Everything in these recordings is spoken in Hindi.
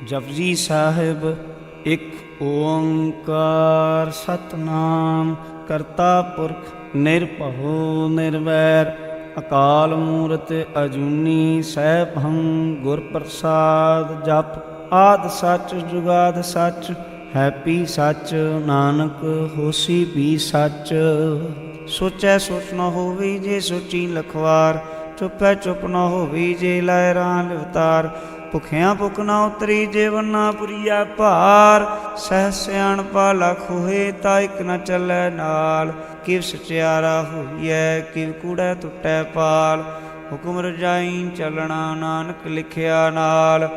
जपजी साहिब एक ओंकार सतनाम करता पुरख निरभउ निर्वैर अकाल मूरत अजूनी सैभं गुर प्रसाद जप आद सच जुगाद सच हैपी सच नानक होसी भी सच। सोचै सोच न होवी जे सोची लखवार चुपै चुप न होवी जे लायरां लिवतार ਭੁਖਿਆਂ ਭੁਖ ਨਾ ਉਤਰੀ ਜੇ ਵਰਨਾ ਪੁਰੀਆ ਭਾਰ ਸਹਿ ਸਿਆਣਪਾ ਲਖ ਹੋਏ ਤਾਂ ਇੱਕ ਨਾ ਚੱਲੈ ਨਾਲ ਕਿਵ ਸਚਿਆਰਾ ਹੋਈਐ ਕਿਵ ਕੂੜੈ ਟੁੱਟੈ ਪਾਲ ਹੁਕਮ ਰਜਾਈ ਚੱਲਣਾ ਨਾਨਕ ਲਿਖਿਆ ਨਾਲ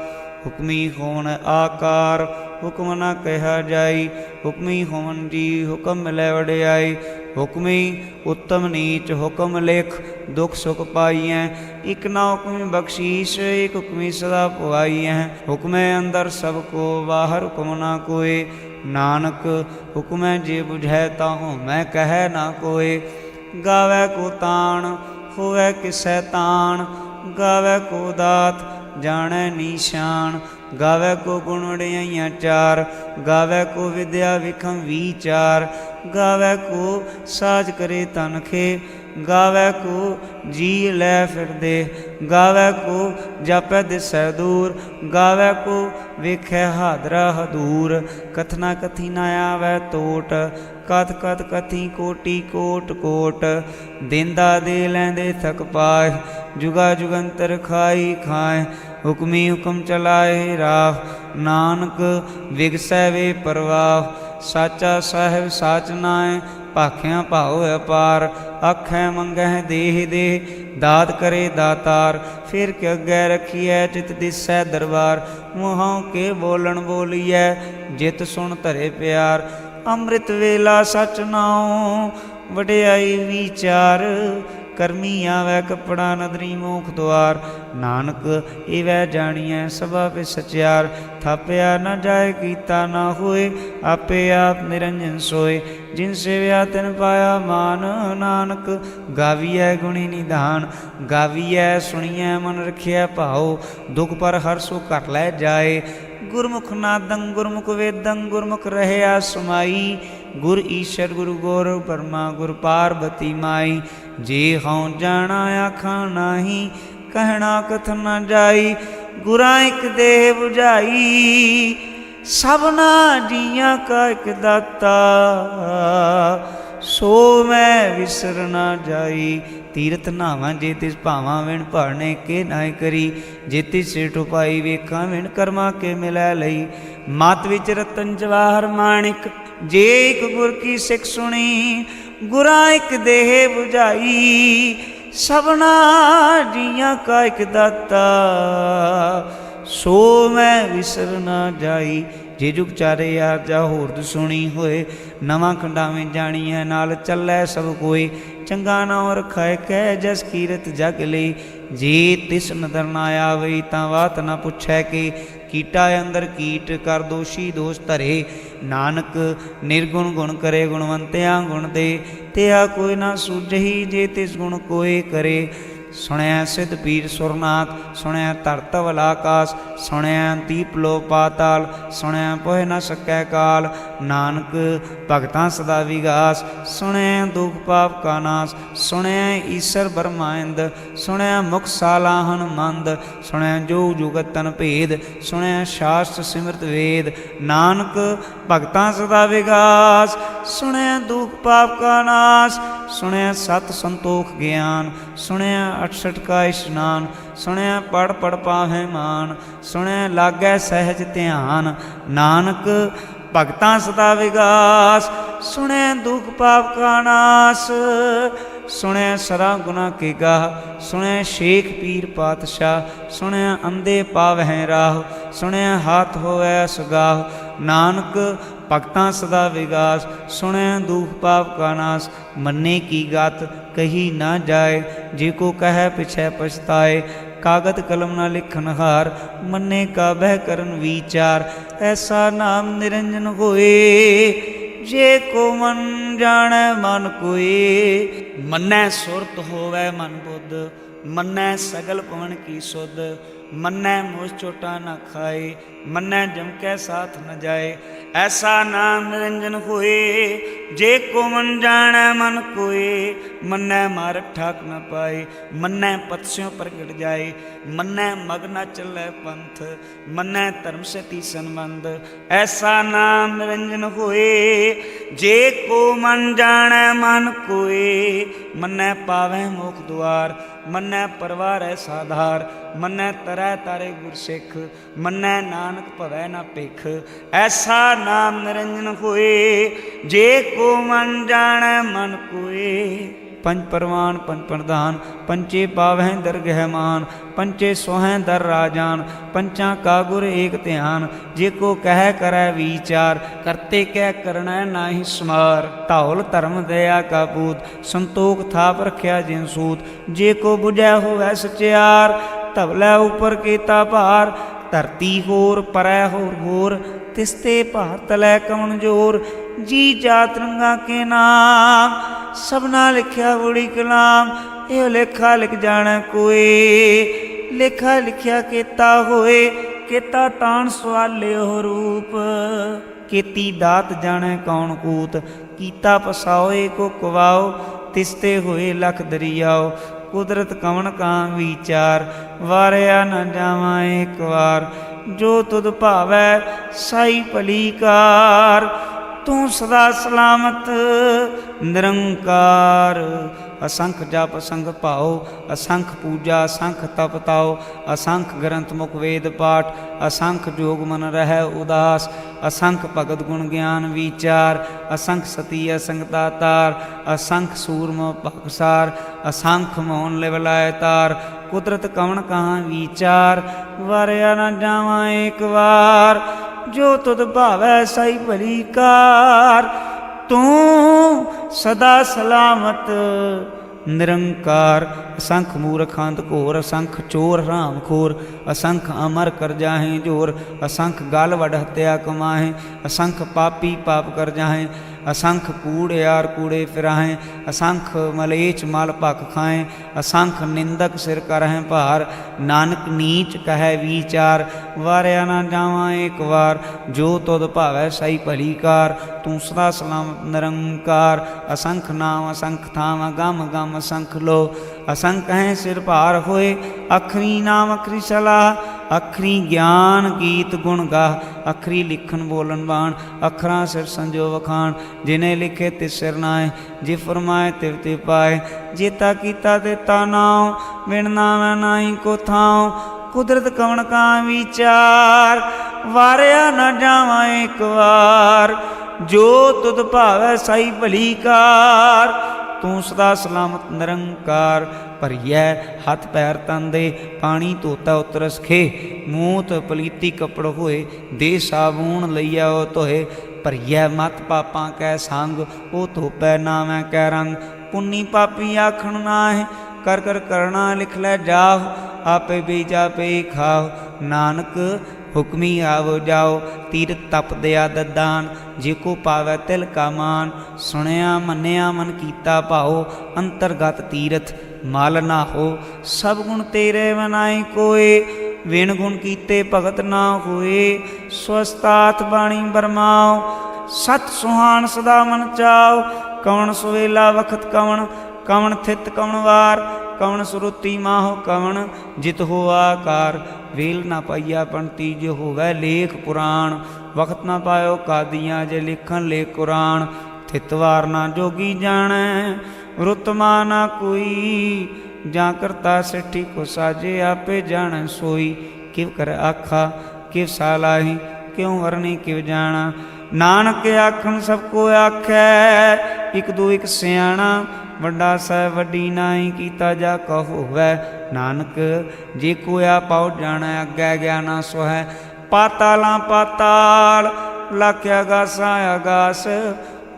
ਹੁਕਮੀ ਹੋਣ ਆਕਾਰ ਹੁਕਮ ਨਾ ਕਿਹਾ ਜਾਈ ਹੁਕਮੀ ਹੋਵਨ ਜੀ ਹੁਕਮ ਮਿਲੈ ਵਡਿਆਈ ਹੁਕਮੀ ਉੱਤਮ ਨੀਚ ਹੁਕਮ ਲਿਖ ਦੁਖ ਸੁਖ ਪਾਈਐ ਇਕ ਨਾ ਹੁਕਮੀ ਬਖਸ਼ੀਸ਼ ਇਕ ਹੁਕਮੀ ਸਦਾ ਪੁਆਈਐ ਹੁਕਮੈ ਅੰਦਰ ਸਭ ਕੋ ਬਾਹਰ ਹੁਕਮ ਨਾ ਕੋਏ ਨਾਨਕ ਹੁਕਮੈ ਜੇ ਬੁਝੈ ਤਾਹੂ ਮੈਂ ਕਹਿ ਨਾ ਕੋਏ ਗਾਵੈ ਕੋ ਤਾਣ ਹੋਵੈ ਕਿਸੈ ਤਾਣ ਗਾਵੈ ਕੋ ਦਾਤ ਜਾਣੈ ਨੀਸ਼ਾਨ ਗਾਵੈ ਕੋ ਗੁਣ ਵਡਿਆਈਆਂ ਚਾਰ ਗਾਵੈ ਕੋ ਵਿਦਿਆ ਵਿਖਮ ਵੀਚਾਰ ਗਾਵੈ ਕੋ ਸਾਜ ਕਰੇ ਤਨਖੇ ਗਾਵੈ ਕੋ ਜੀ ਲੈ ਫਿਰਦੇ ਗਾਵੈ ਕੋ ਜਾਪੈ ਦਿਸੈ ਦੂਰ ਗਾਵੈ ਕੋ ਵੇਖੈ ਹਾਦਰਾ ਹਦੂਰ ਕਥਨਾ ਕਥੀ ਨਾ ਆਵੈ ਟੋਟ ਕਥ ਕਥ ਕਥੀ ਕੋਟੀ ਕੋਟ ਕੋਟ ਦੇਂਦਾ ਦੇ ਲੈਂਦੇ ਥਕ ਪਾਏ ਜੁਗਾ ਜੁਗੰਤਰ ਖਾਈ ਖਾਏ ਹੁਕਮੀ ਹੁਕਮ ਚਲਾਏ ਰਾਹ ਨਾਨਕ ਵਿਗਸੈ ਵੇ ਪਰਵਾਹ ਸਾਚਾ ਸਾਹਿਬ ਸਾਚ ਨਾਏ ਭਾਖਿਆਂ ਭਾਉ ਅਪਾਰ ਆਖੈ ਮੰਗਹਿ ਦੇਹ ਦੇ ਦਾਤ ਕਰੇ ਦਾਤਾਰ ਫਿਰ ਕਿ ਅੱਗੇ ਰਖੀਐ ਚਿਤ ਦਿਸੈ ਦਰਬਾਰ ਮੂੰਹੋਂ ਕੇ ਬੋਲਣ ਬੋਲੀਐ ਜਿਤ ਸੁਣ ਧਰੇ ਪਿਆਰ ਅੰਮ੍ਰਿਤ ਵੇਲਾ ਸਚ ਨਾਉ ਵਡਿਆਈ ਵਿਚਾਰ ਕਰਮੀ ਆਵੈ ਕਪੜਾ ਨਦਰੀ ਮੋਖ ਦੁਆਰ ਨਾਨਕ ਇਵੈ ਜਾਣੀਐ ਸਭਾ ਪਿ ਸਚਿਆਰ ਥਾਪਿਆ ਨਾ ਜਾਏ ਕੀਤਾ ਨਾ ਹੋਏ ਆਪੇ ਆਪ ਨਿਰੰਜਨ ਸੋਏ ਜਿਨ ਸੇਵਿਆ ਤਿਨ ਪਾਇਆ ਮਾਨ ਨਾਨਕ ਗਾਵੀਐ ਗੁਣੀ ਨਿਧਾਨ ਗਾਵੀਐ ਸੁਣੀਐ ਮਨ ਰਖਿਆ ਭਾਉ ਦੁਖ ਪਰ ਹਰ ਸੋ ਘਟ ਲੈ ਜਾਏ ਗੁਰਮੁਖ ਨਾਦੰ ਗੁਰਮੁਖ ਵੇਦੰ ਗੁਰਮੁਖ ਰਹਿਆ ਸਮਾਈ ਗੁਰ ਈਸ਼ਰ ਗੁਰੂ ਗੋਰ ਬਰਮਾ ਗੁਰ ਪਾਰਬਤੀ ਮਾਈ ਜੇ ਹਉ ਜਾਣਾ ਆਖਾਂ ਨਾਹੀ ਕਹਿਣਾ ਕਥ ਨਾ ਜਾਈ ਗੁਰਾਂ ਇਕ ਦੇਹ 부ਝਾਈ ਸਭਨਾ ਜੀਆਂ ਕਾ ਇਕ ਦਾਤਾ ਸੋ ਮੈਂ ਵਿਸਰ ਨਾ ਜਾਈ ਤੀਰਥ ਨਾਵਾਂ ਜੇ ਤਿਸ ਭਾਵਾਂ ਵਿਣ ਭਾਣੇ ਕੇ ਨਾਇ ਕਰੀ ਜੇ ਤਿਸ ਸਿਠ ਉਪਾਈ ਵੇਖਾਂ ਵਿਣ ਕਰਮਾ ਕੇ ਮਿਲੈ ਲਈ ਮਤ ਵਿੱਚ ਰਤਨ ਜਵਾਹਰ ਮਾਣਿਕ ਜੇ ਇਕ ਗੁਰ ਕੀ ਸਿੱਖ ਸੁਣੀ ਗੁਰਾਂ ਇਕ ਦੇਹ 부ਝਾਈ ਸਭਨਾ ਜੀਆਂ ਕਾ ਇਕ ਦਾਤਾ ਸੋ ਮੈਂ ਵਿਸਰ ਨਾ ਜਾਈ ਜੇ ਜੁਗ ਚਾਰੇ ਯਾਰ ਜਾ ਹੋਰਦ ਸੁਣੀ ਹੋਏ ਨਵਾਂ ਖੰਡਾਵੇਂ ਜਾਣੀਐ ਨਾਲ ਚੱਲੈ ਸਭ ਕੋਈ ਚੰਗਾ ਨਾਉ ਰਖਾਇ ਕਹਿ ਜਸ ਕੀਰਤ ਜਗ ਲਈ ਜੇ ਤਿਸ ਨਦਰ ਨਾ ਆਵਈ ਤਾਂ ਬਾਤ ਨਾ ਪੁੱਛੈ ਕਿ ਕੀਟਾ ਅੰਦਰ ਕੀਟ ਕਰ ਦੋਸ਼ੀ ਦੋਸ਼ ਧਰੇ ਨਾਨਕ ਨਿਰਗੁਣ ਗੁਣ ਕਰੇ ਗੁਣਵੰਤਿਆਂ ਗੁਣ ਦੇ ਤਿਆ ਕੋਈ ਨਾ ਸੂਝਹੀ ਜੇ ਤਿਸ ਗੁਣ ਕੋਏ ਕਰੇ ਸੁਣਿਆ ਸਿੱਧ ਪੀਰ ਸੁਰਨਾਥ ਸੁਣਿਆ ਧਰਤਵਲ ਆਕਾਸ ਸੁਣਿਆ ਦੀਪ ਲੋ ਪਾਤਾਲ ਸੁਣਿਆ ਪੋਹਿ ਨਾ ਸਕੈ ਕਾਲ ਨਾਨਕ ਭਗਤਾਂ ਸਦਾ ਵਿਗਾਸ ਸੁਣਿਆ ਦੁਖ ਪਾਪ ਕਾ ਨਾਸ ਸੁਣਿਆ ਈਸ਼ਰ ਬਰਮਾਇੰਦ ਸੁਣਿਆ ਮੁਖ ਸਾਲਾਹਨ ਮੰਦ ਸੁਣਿਆ ਜੋ ਜੁਗਤ ਤਨ ਭੇਦ ਸੁਣਿਆ ਸ਼ਾਸਤਰ ਸਿਮਰਤ ਵੇਦ ਨਾਨਕ ਭਗਤਾਂ ਸਦਾ ਵਿਗਾਸ ਸੁਣਿਆ ਦੁਖ ਪਾਪ ਕਾ ਨਾਸ ਸੁਣਿਆ ਸਤ ਸੰਤੋਖ ਗਿਆਨ ਸੁਣਿਆ 68 ਕਾ ਇਸ਼ਨਾਨ ਸੁਣਿਆ ਪੜ ਪੜ ਪਾਹੈ ਮਾਨ ਸੁਣਿਆ ਲਾਗੈ ਸਹਿਜ ਧਿਆਨ ਨਾਨਕ ਭਗਤਾਂ ਸਦਾ ਵਿਗਾਸ ਸੁਣਿਆ ਦੁਖ ਪਾਪ ਕਾ ਨਾਸ ਸੁਣਿਆ ਸਰਾ ਗੁਨਾ ਕੇ ਗਾਹ ਸੁਣਿਆ ਸ਼ੇਖ ਪੀਰ ਪਾਤਸ਼ਾਹ ਸੁਣਿਆ ਅੰਧੇ ਪਾਵਹਿ ਰਾਹ ਸੁਣਿਆ ਹਾਥ ਹੋਵੈ ਸੁਗਾਹ ਨਾਨਕ ਭਗਤਾਂ ਸਦਾ ਵਿਗਾਸ ਸੁਣਿਆ ਦੁਖ ਪਾਪ ਕਾ ਨਾਸ ਮੰਨੇ ਕੀ ਗਤ ਕਹੀ ਨਾ ਜਾਏ ਜੇ ਕੋ ਕਹਿ ਪਿਛੈ ਪਛਤਾਏ ਕਾਗਦ ਕਲਮ ਨਾ ਲਿਖਨ ਹਾਰ ਮੰਨੇ ਕਾ ਬਹਿ ਕਰਨ ਵਿਚਾਰ ਐਸਾ ਨਾਮ ਨਿਰੰਜਨ ਹੋਏ ਜੇ ਕੋ ਮਨ ਜਾਣੈ ਮਨ ਕੋਏ ਮੰਨੈ ਸੁਰਤ ਹੋਵੈ ਮਨ ਬੁੱਧ ਮੰਨੈ ਸਗਲ ਪਵਨ ਕੀ ਸੁਧ मन्नै मोह चोटा न खाए, मन्नै जम कै साथ न जाए। ऐसा नाम निरंजन होए, जे को मन जाने मन कोए। मन्नै मार्ग ठाक न पाए, मन्नै पतस्यों प्रगट जाए। मन्नै मग न चलै पंथ, मन्नै धर्म सती संबंध। ऐसा नाम निरंजन होए, जे को मन जाने मन कोए। मन्नै पावै मोख द्वार, मन्नै परवारै साधार। मन्नै तरै तारे गुरसिख, मन्नै नानक भवै न भिख। ऐसा नाम निरंजन होए, जे को मन जाने मन कोए। पंच परवान पंच प्रधान, पंचे पावै दरगह मान। पंचे सोहै दर राजान, पंचा का गुर एक ध्यान। जे को कह करै विचार, करते कह करना नाहि समार। धौल धर्म दया का पूत, संतोख थाप रखिया जिन सूत। जे को बुझै होवै सचियार, धवलै उपर केता भार। धरती होर परै होर होर, तिसते भार तलै कवन जोर। जी जात रंगा के नाम, सबना लिखिया बड़ी कलाम। यो लेखा लिख जाने कोई, लेखा लिखिया केता होए। केता तान सवाले हो रूप, केती दात जाने कौन कूत। कीता पसाओ को कवाओ, तिसते होए लख दरियाओ। कुदरत कवन का विचार, वारिया न जावा एक बार। जो तुद भावै साई भली कार, तू सदा सलामत निरंकार। असंख जप असंख भाओ, असंख पूजा असंख तप ताओ। असंख ग्रंथ मुख वेद पाठ, असंख जोग मन रहै उदास। असंख भगत गुण ज्ञान विचार, असंख सती असंख दातार। असंख सूरम भगसार, असंख मौन लिवलाय तार। कुदरत कवन कहाँ विचार, वारिया न जावा एक बार। जो तुद भावै साई भली कार, तू सदा सलामत निरंकार। असंख मूर्ख अंध घोर, असंख चोर राम खोर। असंख अमर कर जाहें जोर, असंख गाल वड हत्या कमाहें। असंख पापी पाप कर जाहें, असंख कूड़ियार कूड़े फिराहें। असंख मलेच मल भख खाएं, असंख निंदक सिर करहें भार। नानक नीच कहे विचार, वारिया न जावा एक बार। जो तुद भावै साई भली कार, तू सदा सलामत निरंकार। असंख नाम असंख थाम, गम गम असंख लो। असंख हैं सिर भार होए, अखरी नाम अखरी सलाह। अखरी ज्ञान गीत गुण गाह, अखरी लिखन बोलन बाण। अखरां सिर संजो वखाण, जिन्हें लिखे तिस सिर नाए। जे फरमाए तिव तिव पाए, जेता कीता तेता नाउ। बिन नामै नाई को थाउ, कुदरत कवन का विचार। वारिया न जावा एक बार, जो तुद भावै साई भली कार। तू सदा सलामत निरंकार। भरियै हथ पैर तन दे, पानी धोता उतरस खे। मूत पलीती कपड़ होए, दे साबून लईया ओ धोए। भरियै मत पापां कै संग, ओ धोपै नावै कै रंग। पुन्नी पापी आखण नाहि, कर कर करना लिख लै जाओ। आपे बीजा पे खाओ, नानक हुक्मी आवो जाओ। तीरथ तप दया ददान, जे को पावै तिल का मान। सुनिया मन्निया मन कीता भाओ, अंतरगत तीरथ मल ना हो। सब गुण तेरे मनाई कोय, विण गुण कीते भगत ना होए। स्वस्तात बाणी बरमाओ, सत सुहान सदा मन चाओ। कवन सुवेला वखत कवन, कवन थित कवन वार। कवन सुरुति माहो कवन, जित हो आकार। वेल ना पाइया पंती, जो होवै लेख पुराण। वक्त ना पायो कादियाँ, जे लिखन लेख कुरान। थितवार ना जोगी जानै, रुतमा ना कोई। जा करता सिठी को साजे, आपे जानै सोई। किव कर आखा किव सालाही, क्यों वरनी किव जाना। नानक आखन सबको आखै, एक दो एक सियाणा। वड्डा साहिब वड्डी नाई, कीता जा कहो होवै। नानक जे कोया पाओ जाना, अग्गै ज्ञाना सोहै। पातालां पाताल, लाख्या गासा आगास।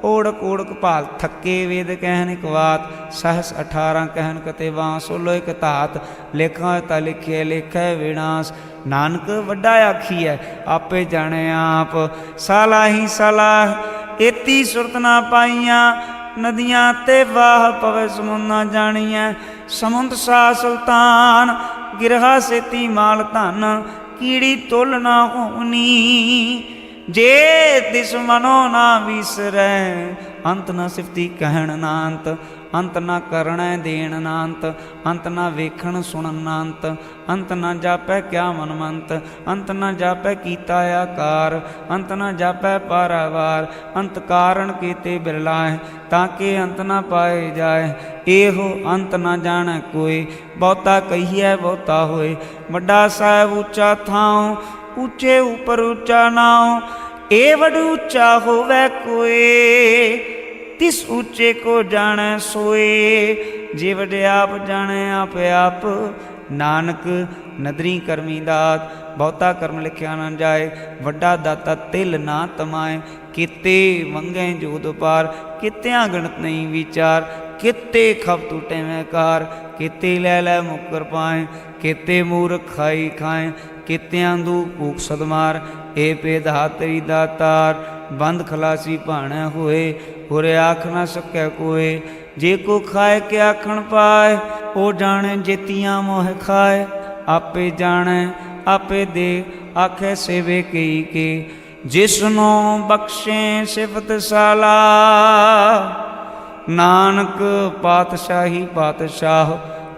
ओढ़क ओढ़क भाल थके, वेद कहन एक बात। सहस 18 कहन कते बांस, सोलो एक धात। लेखा ता लिखे लेखै विनाश। नानक वड्डा आखीऐ, आपे जाने आप। सालाही सलाह, एती सुरत ना पाइयां। नदियाँ ते वाह पवे समुंद ना जानिया। समुंद सा सुल्तान, ਗਿਰਹਾ ਸੇਤੀ ਮਾਲ ਧਨ, ਕੀੜੀ ਤੁਲ ਨਾ ਹੋਣੀ। जे तिस मनो ना विसरै, अंत न सिफती कहण ना अंत, अंत न करण देण ना अंत, अंत न वेखण सुणन ना अंत, अंत न जापै क्या मनमंत, अंत न जापै कीता आकार, अंत न जापै पारावार, अंत कारण कीते बिरलाए, ताके अंत न पाए जाए। एहो अंत न जाणै कोई, बहुता कहिए बहुता होए, वड्डा साहिब ऊँचा थाओ, ऊँचे ऊपर ऊँचा नाओ। ए वड ऊँचा होवै कोई, तिस ऊँचे को जाने सोए। जे वडे आप जाने आप आप, नानक नदरी करमी दात। बहुता कर्म लिखिया न जाए, वड्डा दाता तिल ना तमाए। किते मंगे जोद पार, कित्या गणत नहीं विचार। किते खप टूटे में कार, किते लै लै मुकर पाए। किते मूर्ख खाई खाए, कित्या दू भूख सदमार। ए पेद हातरी दातार, बंद खलासी भाणै होए। होरे आख न सकै कोय, जे को खाए के आखण पाए। ओ जाने जेतियां मोह खाए, आपे जाने आपे दे। आखे सेवे कई के, जिसनो बख्शे सिफत साला। नानक पातशाही पातशाह,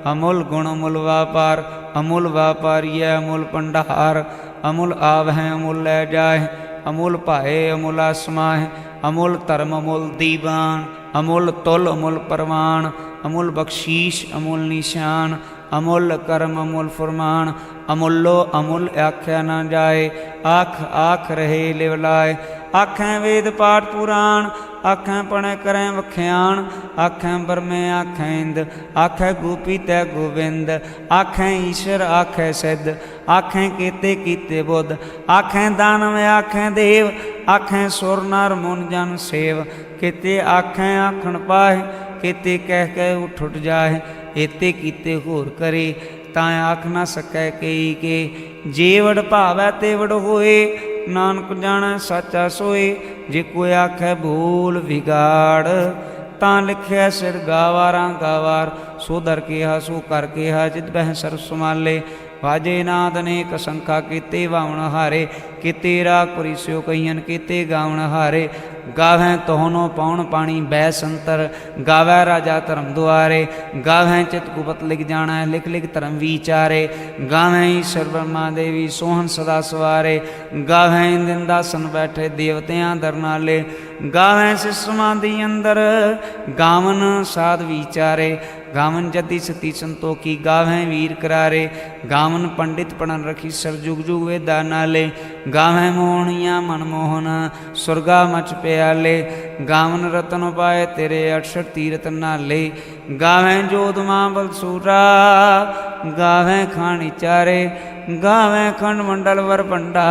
अमुल गुण अमुल व्यापार। अमुल व्यापारी है अमुल भंडार, अमुल आवै अमुल लै जाए। अमुल भाए अमुल आसमाए, अमुल धर्म अमुल दीवान। अमुल तुल अमुल परवान, अमुल बख्शीश अमुल निशान। अमुल कर्म अमुल फरमान, अमुलो अमुल आख्या न जाए। आख आख रहे लिवलाए, आखें वेद पाठ पुराण। आखें पढ़े करें वख्याण, आखें बरमे आखें इंद। आखें गोपी तै गोविंद, आखें ईश्वर आखें सिद्ध। आखें केते कीते बुद्ध, आखें दानव आखें देव। आखें सुर नर मुन जन सेव, केते आखें आखण पाए। केते कह कह उठ उठ जाए, एते कीते होर करे। तां आख न सकै कई के, जेवड़ भावै तेवड़ होए। नानक जाणै साचा सोए, जे कोई आखै भूल बिगाड़। तां लिखिया सिर गावारां गावार, सो दर केहा सो कर केहा। जित बह सर्व संभाले, वाजे नाद अनेक असंखा। केते वावण हारे, केते राखपुरी स्यो कहियन। केते गावण हारे, गावैं तोहनो पाउण पाणी बै संतर। गावै राजा धर्म दुआरे, गावैं चित गुपत लिख जाणै। लिख लिख धर्म विचारे, गावैं ईश्वर ब्रह्मा देवी सोहन सदा सवारे। गावैं इंदासन बैठे देवतियां दर नाले। गावैं सिस समाधि अंदर, गावन साध विचारे। गावन जति सती संतोखी, गावैं वीर करारे। गावन पंडित पढ़न रखी, सर जुग जुग वेदा नाले। गावैं मोहनिया मनमोहन, सुरगा मच प्याले। गावन रतन पाए तेरे, अठसठ तीरथ नाले। गावैं जोध मां बलसूरा, गावैं खानी चारे। गावैं खंड मंडल वर भंडा,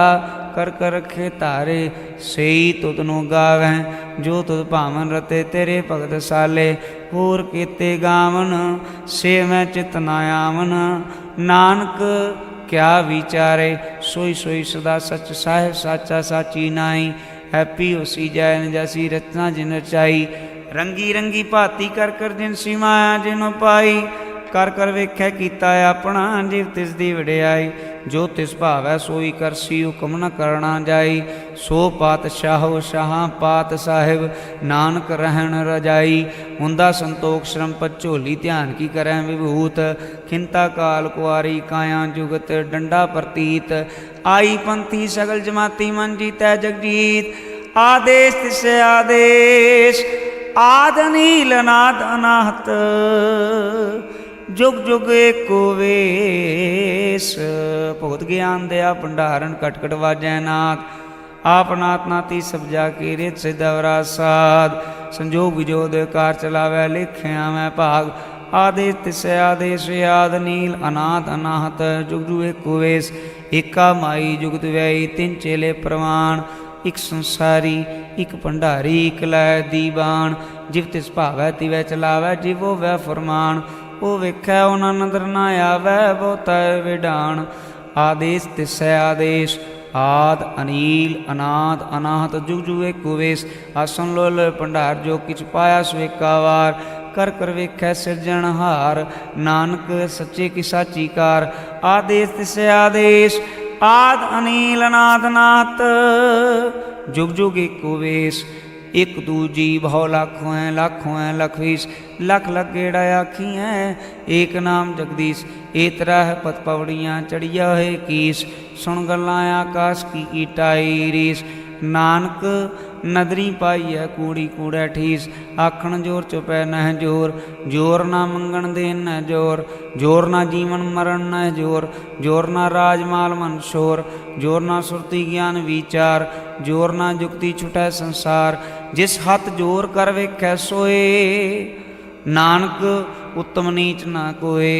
कर कर रखे तारे। सेई तुदनु गावैं, जो तुद भावन रते तेरे भगत साले। होर केते गावन, से मैं चित ना आवन। नानक क्या विचारे, सोई सोई सदा सच। साहिब साचा साची नाई, हैप्पी होसी जय न जैसी रचना जिन रचाई। रंगी रंगी भाती कर कर जिनसी माया जिनो पाई। कर कर वेख्या कीता अपना, जिव तिस दी वडियाई। जो तिस भावै सोई करसी, हुक्म न करना जाई। सो पातशाहो शाहां पात साहिब, नानक रहन रजाई। हुंदा संतोख श्रम पत झोली, ध्यान की करै विभूत। खिंता काल कुआरी, काया जुगत डंडा प्रतीत। आई पंथी सगल जमाती, मन जीतै जगजीत। आदेश तिसे आदेश, आद नील अनाद अनाहत। जुग जुग एको वेश, भुगत ज्ञान दया भंडारण। कट कट वाजै नाथ, आप नाथ नाती सब जाके। रित सिद्धवरा साध, संजोग विजोद कार चलावै। लिखिया मैं भाग, आदेश तिसै आदेश। आद नील अनाथ अनाहत, जुग जुग एको वेश। एका माई जुगत व्याई, तिन चेले प्रमाण। एक संसारी एक भंडारी, एक लै दीवान। जिव तिस भावै तिवै चलावै, जिवो वै फरमान। ओ वेखै उना नदर ना आवै, बहुता विडान। आदेश तिसै आदेश, आद अनील अनाद अनाहत। जुग जुग एको वेश। आसन लोल भंडार, जो किछ पाया सो एका वार। कर कर वेखै सिरजनहार। नानक सच्चे की साची कार, आदेश तिसे आदेश, आद अनील अनाद नाथ। जुग जुग एको वेश, एक दूजी भौ लाखों है, लाखों है लख बीस, लख लख गेड़ा आखी है, एक नाम जगदीश। एतरा है पत पवड़ियाँ चढ़िया है कीस, सुन गल्लां आकाश की ईटाई रीस। नानक नदरी पाई है कूड़ी कूड़ै ठीस, आखण जोर चुपै नह जोर, जोर ना मंगण देन न जोर, जोर ना जीवन मरण न जोर, जोर ना राजमाल मन शोर, जोर ना सुरती ज्ञान विचार, जोर ना जुक्ति छुटै संसार। जिस हथ जोर कर वेखै सोए, नानक उत्तम नीच ना कोय।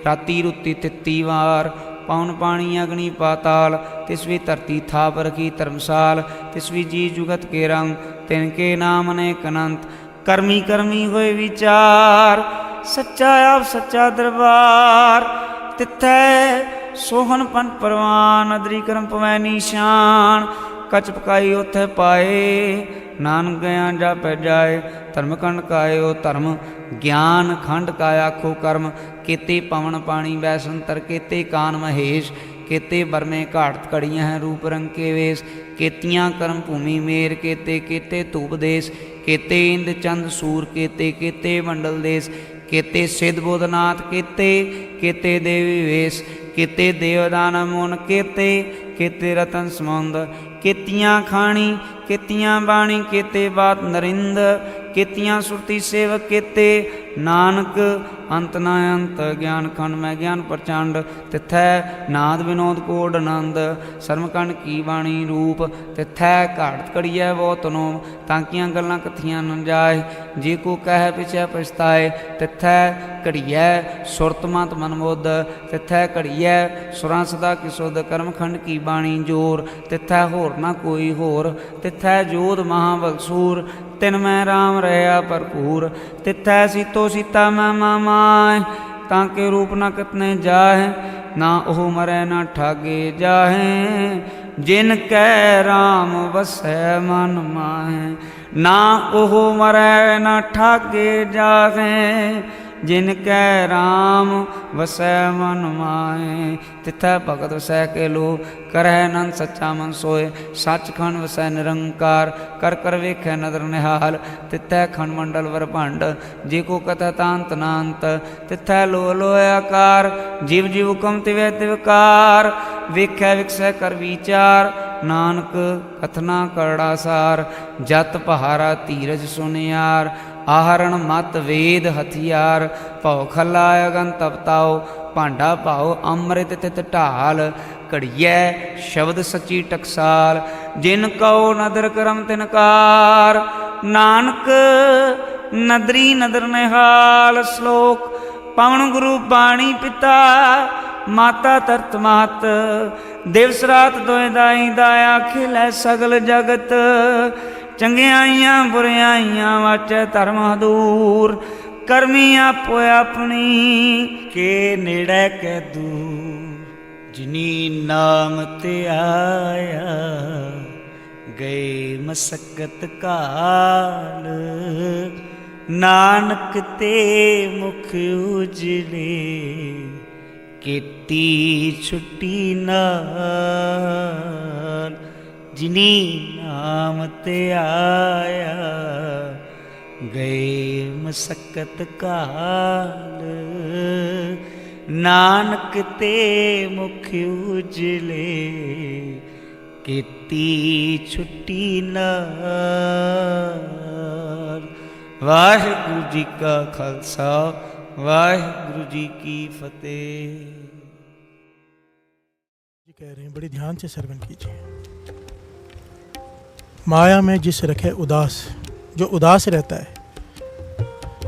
राती रुती तित्ती वार, पौन पानी अग्नि पाताल, तिसवी धरती थाप रखी धर्मसाल। तिसवी जी जुगत के रंग, तिनके नाम अनेक अनंत। कर्मी कर्मी होए विचार, सच्चा आप सच्चा दरबार। तिथै सोहन पंथ परवान, अदरी कर्म पवै निशान। कच पकाई उथै पाए, नानक गया जापै जाए। धर्म खंड कायो धर्म, ज्ञान खंड का आखो कर्म। केते पवन पानी बैसंतर, केते कान महेश। केते बरमे घाट कड़ियाँ हैं रूप रंग के वेश। केतियाँ कर्म भूमि मेर, केते केते धूप देश। केते इंद चंद सूर, केते केते मंडल देश। केते सिद्ध बोधनाथ, केते केते देवी वेश। केते देवदान मोन, केते केते रतन समुंद। केतियाँ खाणी केतियाँ बाणी, केते बात नरिंद। केतियाँ सुरती सेवक, केते नानक अंत न अंत। ज्ञान खंड में ज्ञान प्रचंड, तिथै नाद विनोद कोड आनंद। सरमखंड की बाणी रूप, तिथै घाट कड़िया बहुत नो। तांकियां गल्लां कथियां न जाए, जे को कह पिछै पछताए। तिथै घड़िया सुरत मत मन मुद, तिथै घड़िया सुरां सदा किसुद। कर्मखंड की बाणी जोर, तिथै होर ना कोई होर। तिथै जोध महाबलसूर, तिन मैं राम रहा भरपूर। तिथै सीतो सीता मैं मामाय, ताके रूप न कितने जाहे। ना ओह मरै ना ठागे जाहे, जिन कै राम वसै मन माहे। ना ओह मरै ना ठागे जाहे, जिन कै राम वसै मन माहे। तिथै भगत वसै के लो, करह नंद सच्चा मन सोए। सचखंड वसै निरंकार, कर कर वेखै नदर निहाल। तिथै खंड मंडल वर भंड, जे को कथा तांत नांत। तिथै लो लो आकार, जीव जीव हुकम तिवै तिवकार। वेखै विकसै कर विचार, नानक कथना करड़ा सार। जत पहारा धीरज सुनियार, आहरण मत वेद हथियार। भौ खला अगन तपताओ, भांडा भाओ अमृत तित ढाल। घड़िया शब्द सच्ची टकसाल, जिन कहो नदर करम तिनकार। नानक नदरी नदर निहाल। श्लोक पवन गुरु बाणी पिता, माता तरत मात। दिवस रात दोए दाई दाया, खिलै सगल जगत। चंगियाइयां बुरियाइयां वाचै धर्म दूर। करमी आपो अपनी, के नेड़े कै दूर। जिनी नाम ते आया, गए मसक्कत काल। नानक ते मुख उजले, केती छुट्टी नाल। जिनी नाम ते आया, गए मसक्कत काल। नानक ते मुख उजले, केती छुट्टी नाल। वाहिगुरु जी का खालसा, वाहिगुरु जी की फतेह। कह रहे हैं, बड़े ध्यान से श्रवण कीजिए। माया में जिस रखे उदास, जो उदास रहता है,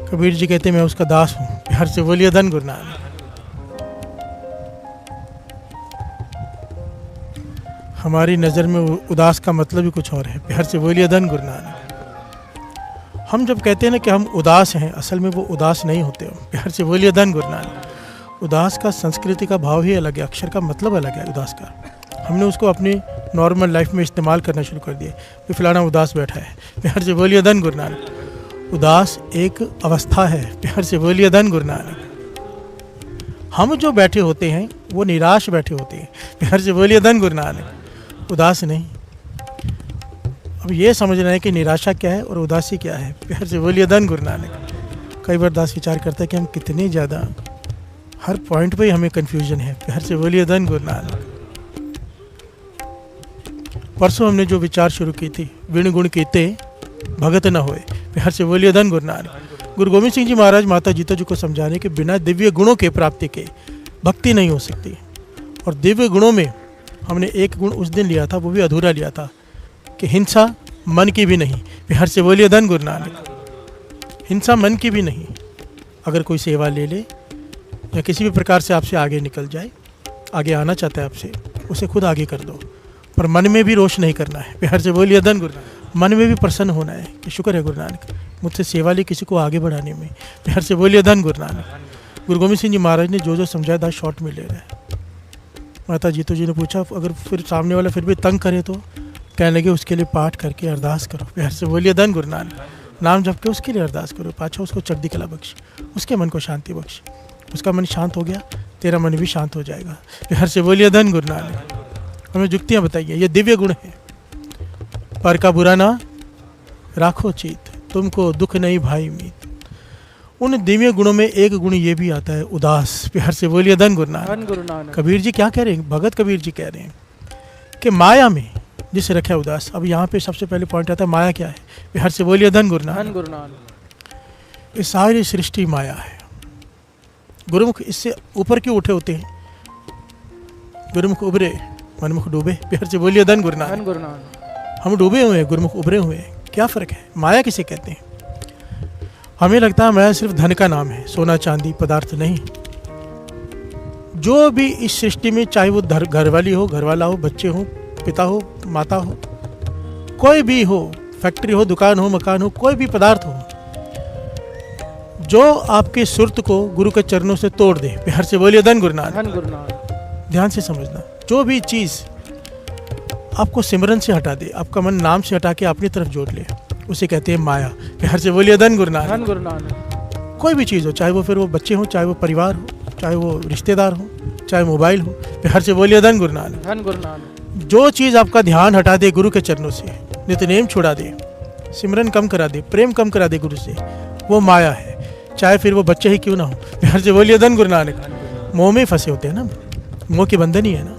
कबीर जी कहते मैं उसका दास हूँ। प्यार से बोलिए धन गुरु नानक। हमारी नज़र में उदास का मतलब ही कुछ और है। प्यार से बोलिए धन गुरु नानक। हम जब कहते हैं ना कि हम उदास हैं, असल में वो उदास नहीं होते हो। प्यार से बोलिए धन गुरु नानक। उदास का संस्कृति का भाव ही अलग है, अक्षर का मतलब अलग है उदास का। हमने उसको अपनी नॉर्मल लाइफ में इस्तेमाल करना शुरू कर दिया कि फलाना उदास बैठा है। प्यार से बोलिए धन गुरु नानक। उदास एक अवस्था है। प्यार से बोलिए धन गुरु नानक। हम जो बैठे होते हैं वो निराश बैठे होते हैं। प्यार से बोलिए धन गुरु नानक। उदास नहीं। अब ये समझना है कि निराशा क्या है और उदासी क्या है। प्यार से बोलिए धन गुरु नानक। कई बार दास विचार करता है कि हम कितने ज़्यादा हर पॉइंट पे ही हमें कन्फ्यूजन है। प्यार से बोलिए धन गुरु नानक। परसों हमने जो विचार शुरू की थी, विण गुण कीते भगत न होए। प्यार से बोलिए धन गुरु नानक। गुरु गोविंद सिंह जी महाराज माता जीता जी को समझाने के बिना दिव्य गुणों के प्राप्ति के भक्ति नहीं हो सकती। और दिव्य गुणों में हमने एक गुण उस दिन लिया था, वो भी अधूरा लिया था, कि हिंसा मन की भी नहीं। प्यार से बोलिए धन गुरु नानक। हिंसा मन की भी नहीं। अगर कोई सेवा ले ले या किसी भी प्रकार से आपसे आगे निकल जाए, आगे आना चाहता है आपसे, उसे खुद आगे कर दो, पर मन में भी रोष नहीं करना है। प्यार से बोलिए धन गुरु नानक। मन में भी प्रसन्न होना है कि शुक्र है गुरु नानक मुझसे सेवा ली किसी को आगे बढ़ाने में। प्यार से बोलिए धन गुरु नानक। गुरु गोविंद सिंह जी महाराज ने जो जो समझाया था शॉर्ट में ले रहे हैं। माता जीतो जी ने पूछा अगर फिर सामने वाला फिर भी तंग करे तो कहने लगे उसके लिए पाठ करके अरदास करो। प्यार से बोलिए धन गुरु नानक। नाम जप के उसके लिए अरदास करो, पाछा उसको चढ़ती कला बख्श, उसके मन को शांति बख्श। उसका मन शांत हो गया, तेरा मन भी शांत हो जाएगा। प्यार से बोलिए धन गुरु नानक। हमें जुक्तियाँ बताइए, ये दिव्य गुण है। पर का बुरा ना राखो चीत, तुमको दुख नहीं भाई मीत। उन दिव्य गुणों में एक गुण ये भी आता है उदास। प्यार से बोलिए धन गुरु नानक। कबीर जी क्या कह रहे हैं, भगत कबीर जी कह रहे हैं कि माया में जिसे रखा है उदास। अब यहाँ पे सबसे पहले पॉइंट आता है माया क्या है। प्यार से बोलिए धन गुरु नानक। ये सारी सृष्टि माया है। गुरुमुख इससे ऊपर क्यों उठे होते हैं। गुरुमुख उभरे मनमुख डूबे। प्यार से बोलिए धन गुरु नानक। हम डूबे हुए हैं, गुरुमुख उभरे हुए हैं। क्या फ़र्क है। माया किसे कहते हैं। हमें लगता है माया सिर्फ धन का नाम है, सोना चांदी पदार्थ नहीं। जो भी इस सृष्टि में, चाहे वो घर वाली हो, घर वाला हो, बच्चे हो, पिता हो, माता हो, कोई भी हो, फैक्ट्री हो, दुकान हो, मकान हो, कोई भी पदार्थ हो, जो आपके सुरत को गुरु के चरणों से तोड़ दे। प्यार से बोलिए धन गुरु नानक। ध्यान से समझना, जो भी चीज़ आपको सिमरन से हटा दे, आपका मन नाम से हटा के अपनी तरफ जोड़ ले, उसे कहते हैं माया। प्यार से बोलिए धन गुरु नानक। कोई भी चीज़ हो, चाहे वो फिर वो बच्चे हो, चाहे वो परिवार हो, चाहे वो रिश्तेदार हो, चाहे मोबाइल हो। प्यार से बोलिए धन गुरु नानक। जो चीज़ आपका ध्यान हटा दे गुरु के चरणों से, नित्यनेम छुड़ा दे, सिमरन कम करा दे, प्रेम कम करा दे गुरु से, वो माया है। चाहे फिर वो बच्चे ही क्यों ना हो। प्यार से बोलिए धन गुरु नानक। मोह में फंसे होते हैं ना, मोह के बंधन ही है ना,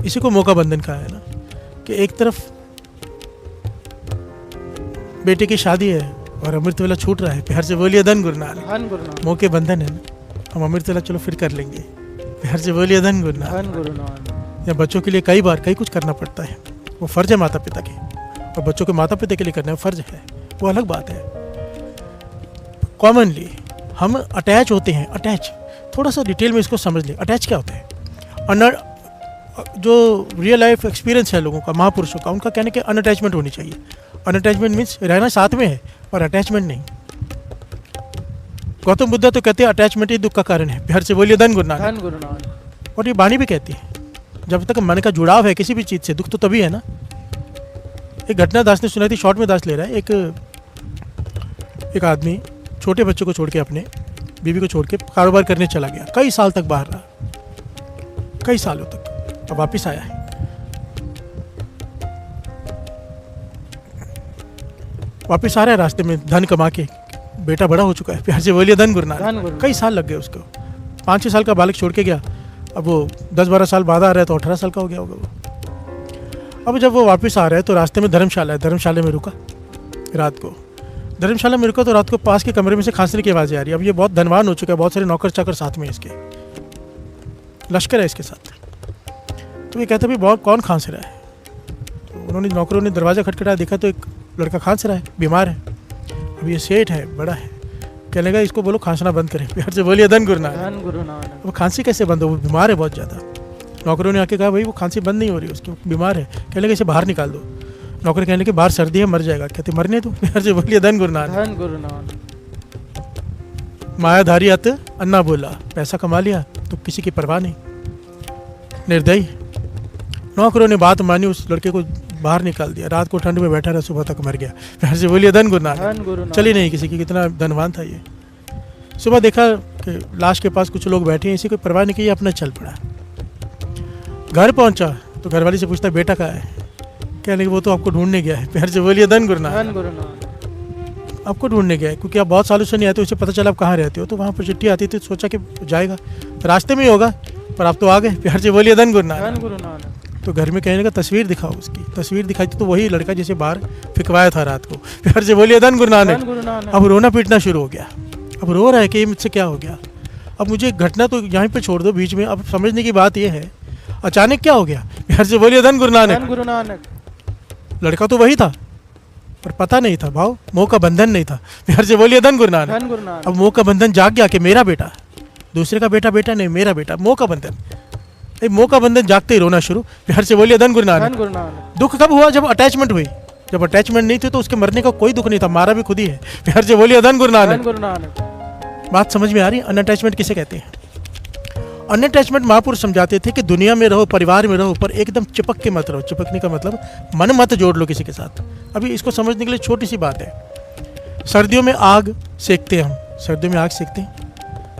इसी को मोह का बंधन कहा है ना, कि एक तरफ बेटे की शादी है और अमृत वेला छूट रहा है। प्यार से बोलिए धन गुरु नानक। मोह के बंधन है ना, हम अमृत वेला चलो फिर कर लेंगे। प्यार से बोलिए धन गुरु नानक। या बच्चों के लिए कई बार कई कुछ करना पड़ता है, वो फर्ज है माता पिता के, और बच्चों के माता पिता के लिए करना फर्ज है, वो अलग बात है। कॉमनली हम अटैच होते हैं। अटैच थोड़ा सा डिटेल में इसको समझ लें। अटैच क्या होता है। जो रियल लाइफ एक्सपीरियंस है लोगों का, महापुरुषों का, उनका कहने के अनअटैचमेंट होनी चाहिए। अनअटैचमेंट मीन्स रहना साथ में है और अटैचमेंट नहीं। गौतम बुद्ध तो कहते हैं अटैचमेंट ही दुख का कारण है। प्यार से बोलिए धन गुरु नानक। और ये वाणी भी कहती है, जब तक मन का जुड़ाव है किसी भी चीज़ से, दुख तो तभी है ना। एक घटना दास ने सुनाई थी, शॉर्ट में दास ले रहा है। एक आदमी छोटे बच्चों को छोड़ के, अपने बीवी को छोड़ के कारोबार करने चला गया। कई साल तक बाहर रहा, कई सालों तक। अब वापिस आया है। वापिस आ रहा है, रास्ते में धन कमा के, बेटा बड़ा हो चुका है। प्यार से बोलिए धन गुरु नानक। कई साल लग गए उसको। 5-6 साल का बालक छोड़ के गया, अब वो 10-12 साल बाद आ रहा है तो 18 साल का हो गया होगा वो। अब जब वो वापस आ रहा है तो रास्ते में धर्मशाला है, धर्मशाला में रुका रात को। धर्मशाला में रुका तो रात को पास के कमरे में से खांसने की आवाज़ें आ रही है। अब ये बहुत धनवान हो चुका है, बहुत सारे नौकर चाकर साथ में, इसके लश्कर है इसके साथ। तो ये कहता भाई बहुत कौन खांस रहा है। तो उन्होंने, नौकरों ने दरवाज़ा खटखटाया, देखा तो एक लड़का खांस रहा है, बीमार है। अब ये सेठ है, बड़ा है, कहने लगा इसको बोलो खांसना बंद करें। प्यार से बोलिए धन गुरु नानक। वो खांसी कैसे बंद हो, वो बीमार है बहुत ज़्यादा। नौकरों ने आके कहा भाई वो खांसी बंद नहीं हो रही, उसकी बीमार है। कहने लगे इसे बाहर निकाल दो। नौकर कहने लगे बाहर सर्दी है, मर जाएगा। कहते मरने दो। प्यार से बोलिए धन गुरु नानक। मायाधारी अत अन्ना बोला, पैसा कमा लिया तो किसी की परवाह नहीं, निर्दयी। नौकरों ने बात मानी, उस लड़के को बाहर निकाल दिया, रात को ठंड में बैठा रहा, सुबह तक मर गया। फिर से बोलिए धन गुरु नानक। चली नहीं किसी की, कितना धनवान था ये। सुबह देखा कि लाश के पास कुछ लोग बैठे हैं, इसी को परवाह नहीं की, अपना चल पड़ा। घर पहुंचा तो घरवाली से पूछता बेटा कहाँ है, कहने लगे वो तो आपको ढूंढने गया है। फिर से बोलिए धन गुरु नानक। आपको ढूंढने गया है क्योंकि आप बहुत सालों से नहीं आते, उसे पता चला आप कहाँ रहते हो, तो वहाँ पर चिट्ठी आती थी, सोचा कि जाएगा रास्ते में ही होगा, पर आप तो आ गए। प्यार से बोलिए धन गुरु नानक। तो घर में कहने लगा तस्वीर दिखाओ उसकी, तस्वीर दिखाई तो वही लड़का जिसे बाहर फिकवाया था रात को। प्यार से बोलिए धन गुरु नानक। अब रोना पीटना शुरू हो गया, अब रो रहा है कि मुझसे क्या हो गया। अब मुझे घटना तो यहाँ पे छोड़ दो बीच में, अब समझने की बात यह है अचानक क्या हो गया। प्यार से बोलिए धन गुरु नानक। लड़का तो वही था पर पता नहीं था भाव, मोह का बंधन नहीं था। प्यार से बोलिए धन गुरु नानक। अब मोह का बंधन जाग गया कि मेरा बेटा, दूसरे का बेटा बेटा नहीं, मेरा बेटा, मोह का बंधन। मोह का बंधन जागते ही रोना शुरू। प्यार से बोलिए धन गुरु नानक। दुख कब हुआ, जब अटैचमेंट हुई। जब अटैचमेंट नहीं थी तो उसके मरने का कोई दुख नहीं था, मारा भी खुद ही है। प्यार से बोलिए धन गुरु नानक। बात समझ में आ रही है? अनअटैचमेंट किसे कहते हैं? अनअटैचमेंट महापुरुष समझाते थे कि दुनिया में रहो, परिवार में रहो, पर एकदम चिपक के मत रहो। चिपकने का मतलब मन मत जोड़ लो किसी के साथ। अभी इसको समझने के लिए छोटी सी बात है। सर्दियों में आग सेकते हैं हम, सर्दियों में आग सेकते हैं,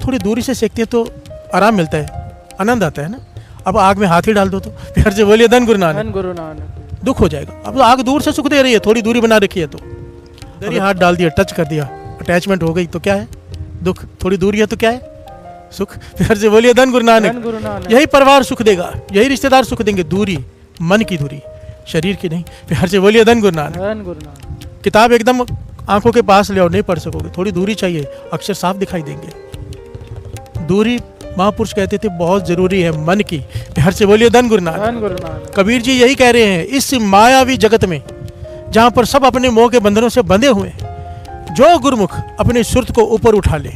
थोड़ी दूरी से सेकते हैं तो आराम मिलता है, आनंद आता है ना। अब आग में हाथ ही डाल दो तो प्यार से बोलिए धन गुरु नानक। दुख हो जाएगा। अब आग दूर से सुख दे रही है, थोड़ी दूरी बना रखी है तो इधर ही हाथ डाल दिया, टच कर दिया, अटैचमेंट हो गई तो क्या है? दुख। थोड़ी दूरी है तो क्या है? सुख। प्यार से बोलिए धन गुरु नानक। यही परिवार सुख देगा, यही रिश्तेदार सुख देंगे। दूरी, मन की दूरी, शरीर की नहीं। प्यार से बोलिए धन गुरु नानक। किताब एकदम आंखों के पास ले आओ, नहीं पढ़ सकोगे, थोड़ी दूरी चाहिए, अक्षर साफ दिखाई देंगे। दूरी महापुरुष कहते थे बहुत जरूरी है मन की। प्यार से बोलिए धन गुरु नानक। कबीर जी यही कह रहे हैं, इस मायावी जगत में जहां पर सब अपने मोह के बंधनों से बंधे हुए हैं, जो गुरुमुख अपने सुरत को ऊपर उठा ले,